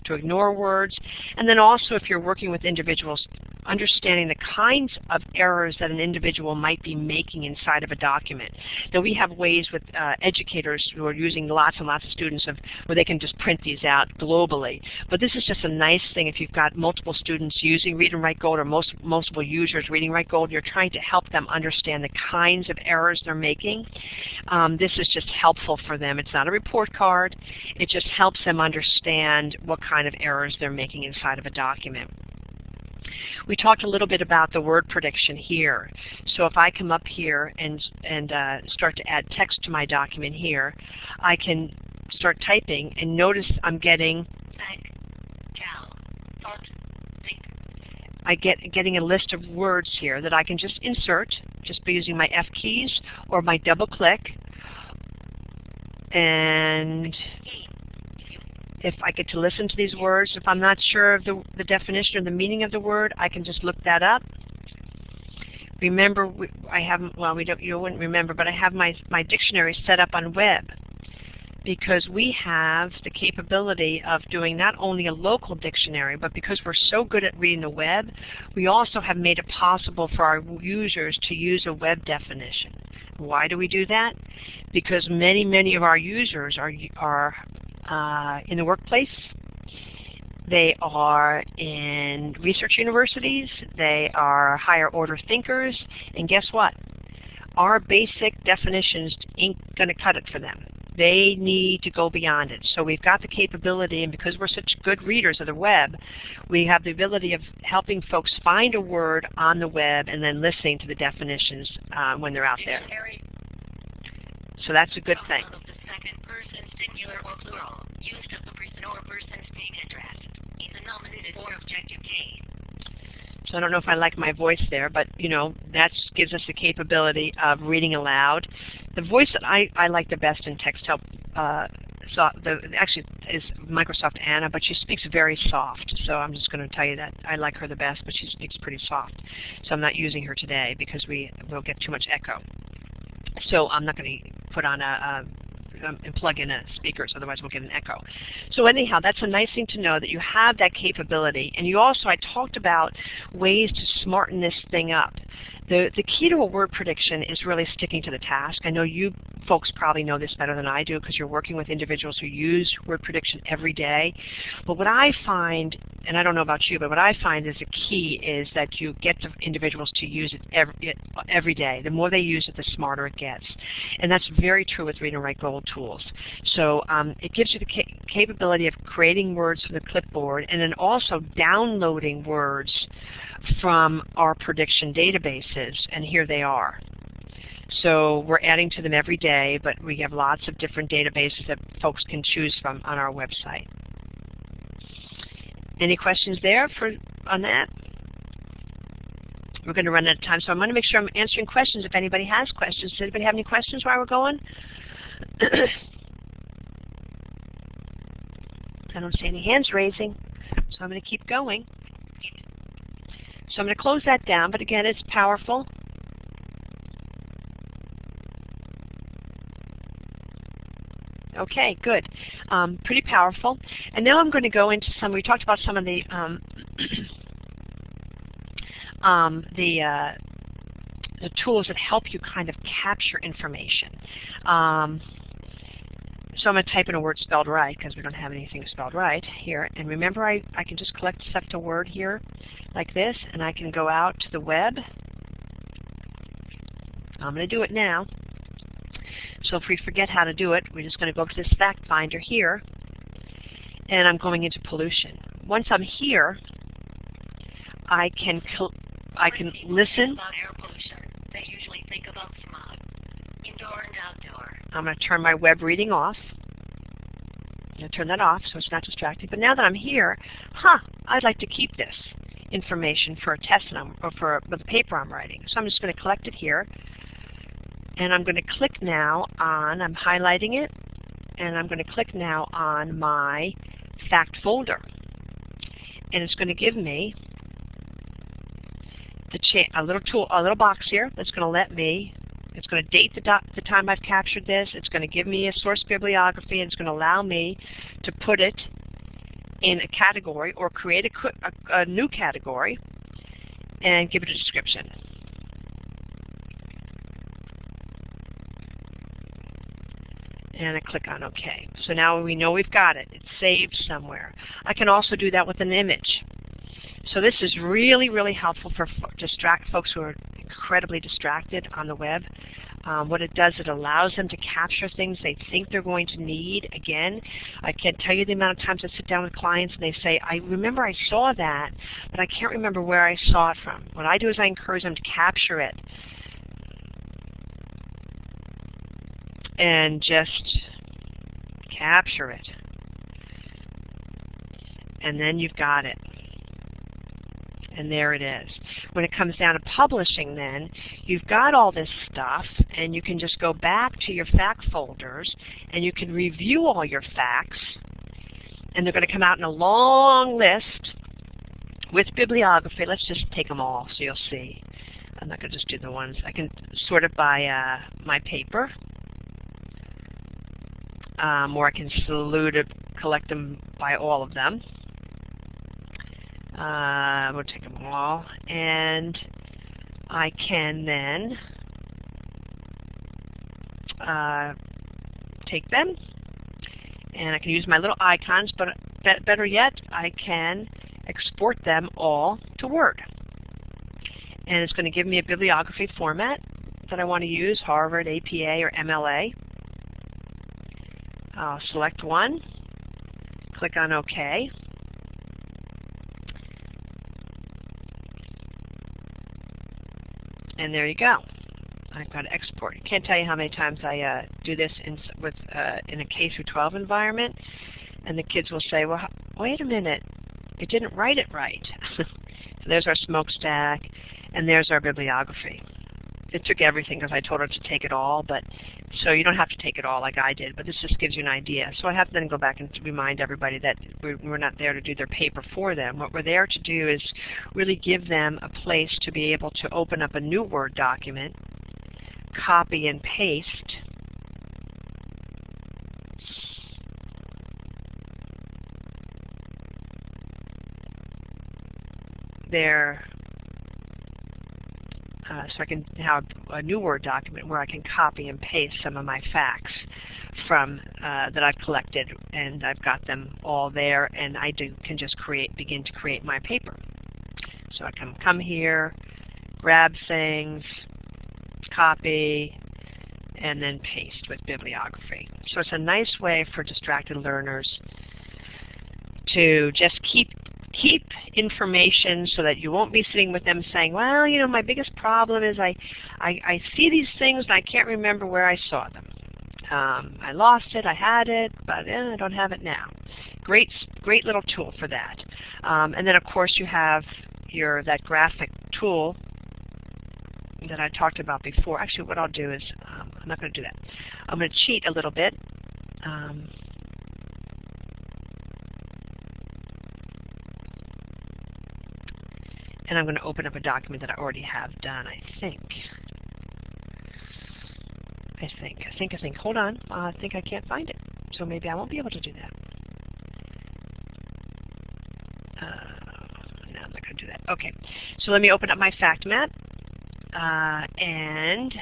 to ignore words, and then also if you're working with individuals, understanding the kinds of errors that an individual might be making inside of a document. Now we have ways with educators who are using lots and lots of students where they can just print these out globally. But this is just a nice thing if you've got multiple students using Read and Write Gold or multiple users reading Write Gold, you're trying to help them understand the kinds of errors they're making. This is just helpful for them. It's not a report card. It just helps them understand what kind of errors they're making inside of a document. We talked a little bit about the word prediction here. So if I come up here and start to add text to my document here, I can start typing and notice I'm getting getting a list of words here that I can just insert just by using my F keys or my double click. And if I get to listen to these words, if I'm not sure of the definition or the meaning of the word, I can just look that up. Remember, I haven't, well, you wouldn't remember, but I have my dictionary set up on web because we have the capability of doing not only a local dictionary, but because we're so good at reading the web, we also have made it possible for our users to use a web definition. Why do we do that? Because many of our users are in the workplace, they are in research universities, they are higher order thinkers, and guess what? Our basic definitions ain't going to cut it for them. They need to go beyond it. So we've got the capability, and because we're such good readers of the web, we have the ability of helping folks find a word on the web and then listening to the definitions when they're out there. So that's a good thing. Second person, singular or plural, used of the person or person's name address, either nominated or objective key. So I don't know if I like my voice there, but you know, that gives us the capability of reading aloud. The voice that I like the best in Texthelp actually is Microsoft Anna, but she speaks very soft. So I'm just going to tell you that I like her the best, but she speaks pretty soft. So I'm not using her today because we'll get too much echo. So I'm not going to put on and plug in a speakers, otherwise we'll get an echo. So anyhow, that's a nice thing to know that you have that capability. And you also, I talked about ways to smarten this thing up. The key to a word prediction is really sticking to the task. I know you folks probably know this better than I do because you're working with individuals who use word prediction every day. But what I find, and I don't know about you, but what I find is the key is that you get the individuals to use it every day. The more they use it, the smarter it gets. And that's very true with Read and Write Gold tools. So it gives you the capability of creating words from the clipboard and then also downloading words from our prediction databases, and here they are. So we're adding to them every day, but we have lots of different databases that folks can choose from on our website. Any questions there on that? We're going to run out of time, so I'm going to make sure I'm answering questions if anybody has questions. Does anybody have any questions while we're going? I don't see any hands raising, so I'm going to keep going. So I'm going to close that down, but again, it's powerful. Okay, good. Pretty powerful. And now I'm going to go into some, we talked about some of the tools that help you kind of capture information. So I'm going to type in a word spelled right because we don't have anything spelled right here. And remember, I can just select a word here like this, and I can go out to the web. I'm going to do it now. So if we forget how to do it, we're just going to go to this Factfinder here, and I'm going into pollution. Once I'm here, I can listen. About air pollution. They usually think about smog, indoor and outdoor. I'm going to turn my web reading off. I'm going to turn that off so it's not distracting. But now that I'm here, I'd like to keep this information for a test or for the paper I'm writing. So I'm just going to collect it here. And I'm going to click now on, I'm highlighting it, and I'm going to click now on my fact folder. And it's going to give me a little box here that's going to let me, it's going to date the time I've captured this, it's going to give me a source bibliography, and it's going to allow me to put it in a category or create a new category and give it a description. And I click on OK. So now we know we've got it. It's saved somewhere. I can also do that with an image. So this is really, really helpful for folks who are incredibly distracted on the web. What it does, it allows them to capture things they think they're going to need. Again, I can't tell you the amount of times I sit down with clients and they say, I remember I saw that, but I can't remember where I saw it from. What I do is I encourage them to capture it. And just capture it. And then you've got it. And there it is. When it comes down to publishing then, you've got all this stuff, and you can just go back to your fact folders, and you can review all your facts, and they're going to come out in a long list with bibliography. Let's just take them all so you'll see. I'm not going to just do the ones. I can sort it by my paper. Or I can collect them by all of them. We'll take them all, and I can then take them, and I can use my little icons, but better yet, I can export them all to Word. And it's going to give me a bibliography format that I want to use, Harvard, APA, or MLA. I'll select one, click on OK. And there you go. I've got to export. I can't tell you how many times I do this in a K-12 environment, and the kids will say, well, wait a minute, it didn't write it right. So there's our smokestack, and there's our bibliography. it took everything because I told her to take it all, but so you don't have to take it all like I did, but this just gives you an idea. So I have to then go back and remind everybody that we're not there to do their paper for them. What we're there to do is really give them a place to be able to open up a new Word document, copy and paste their so I can have a new Word document where I can copy and paste some of my facts from that I've collected, and I've got them all there, and I can just begin to create my paper. So I can come here, grab things, copy, and then paste with bibliography. So it's a nice way for distracted learners to just keep information so that you won't be sitting with them saying, well, you know, my biggest problem is I see these things and I can't remember where I saw them. I lost it, I had it, but I don't have it now. Great little tool for that. And then of course you have that graphic tool that I talked about before. Actually, what I'll do is, I'm not going to do that. I'm going to cheat a little bit. And I'm going to open up a document that I already have done, I think. Hold on. I think I can't find it. So maybe I won't be able to do that. No, I'm not going to do that. Okay. So let me open up my fact map. And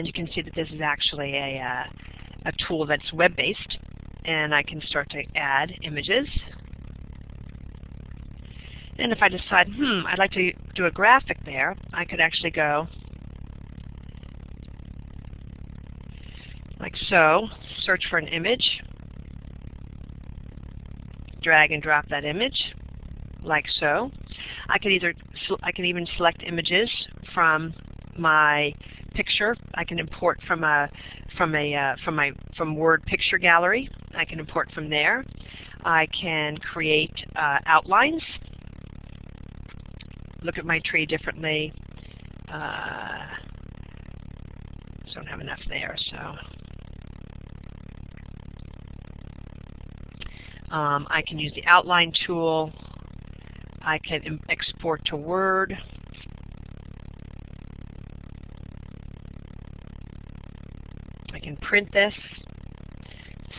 you can see that this is actually a tool that's web-based. And I can start to add images. And if I decide, I'd like to do a graphic there, I could actually go like so, search for an image, drag and drop that image, like so. I can even select images from my picture. I can import from Word Picture Gallery. I can import from there. I can create outlines. Look at my tree differently. Don't have enough there, so I can use the outline tool. I can export to Word. I can print this,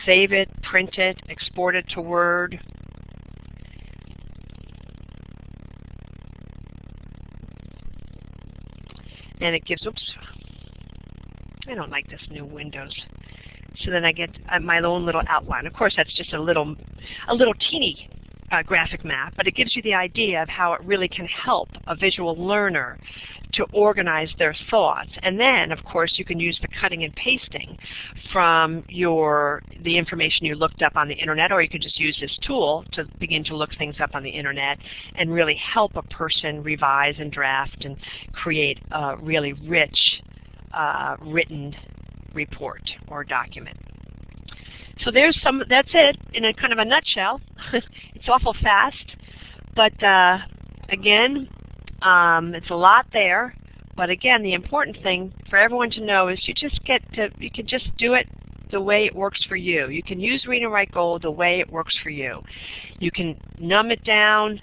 save it, print it, export it to Word. And it gives, oops, I don't like this new Windows. So then I get my own little outline. Of course, that's just a little teeny graphic map, but it gives you the idea of how it really can help a visual learner to organize their thoughts. And then, of course, you can use the cutting and pasting from the information you looked up on the internet, or you could just use this tool to begin to look things up on the internet and really help a person revise and draft and create a really rich written report or document. So that's it in a kind of a nutshell. It's awful fast, but again, it's a lot there. But again, the important thing for everyone to know is you can just do it the way it works for you. You can use Read and Write Gold the way it works for you. You can numb it down.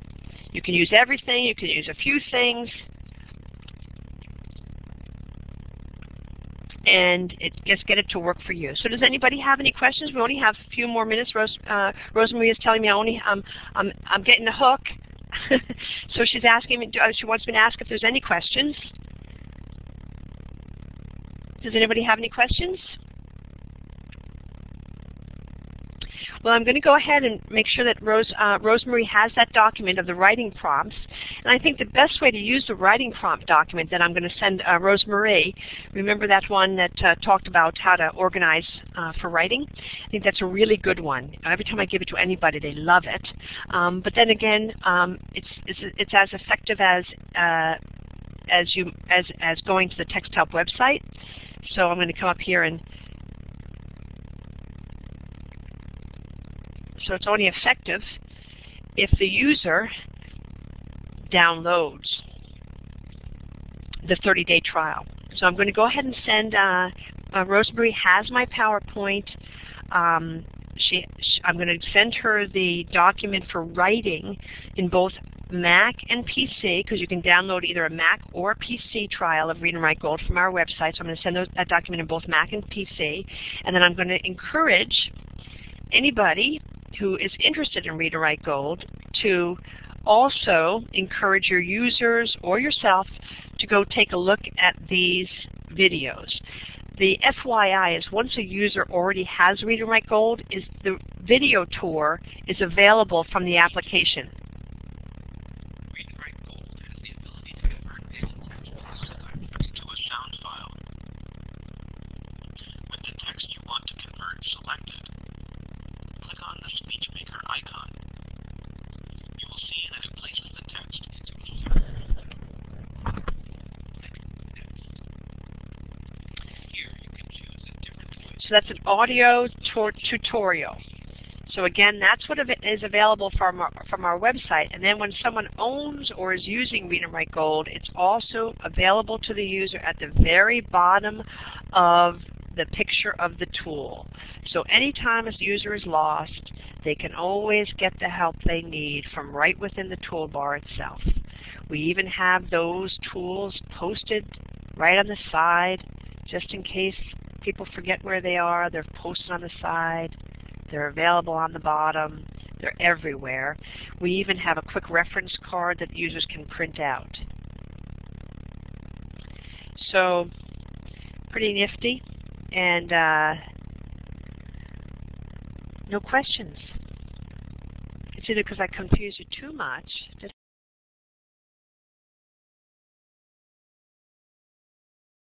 You can use everything. You can use a few things. And just get it to work for you. So does anybody have any questions? We only have a few more minutes. Rosemarie is telling me I'm getting the hook. So she's asking me. She wants me to ask if there's any questions. Does anybody have any questions? Well, I'm going to go ahead and make sure that Rosemarie has that document of the writing prompts. And I think the best way to use the writing prompt document that I'm going to send Rosemarie, remember that one that talked about how to organize for writing? I think that's a really good one. Every time I give it to anybody, they love it. But then again, it's as effective as going to the Texthelp website. So I'm going to come up here and so it's only effective if the user downloads the 30-day trial. So I'm going to go ahead and send, Rosemary has my PowerPoint. I'm going to send her the document for writing in both Mac and PC, because you can download either a Mac or a PC trial of Read and Write Gold from our website. So I'm going to send that document in both Mac and PC. And then I'm going to encourage anybody who is interested in Read and Write Gold to also encourage your users or yourself to go take a look at these videos. The FYI is once a user already has Read and Write Gold, the video tour is available from the application. Read and Write Gold has the ability to convert text into a sound file. With the text you want to convert selected, click on the SpeechMaker icon. You will see that it places the text into a file. Here you can choose a different voice. So that's an audio tutorial. So again, that's what is available from our website. And then when someone owns or is using Read and Write Gold, it's also available to the user at the very bottom of the picture of the tool. So anytime a user is lost, they can always get the help they need from right within the toolbar itself. We even have those tools posted right on the side, just in case people forget where they are. They're posted on the side. They're available on the bottom. They're everywhere. We even have a quick reference card that users can print out. So, pretty nifty. And no questions. It's either because I confuse you too much.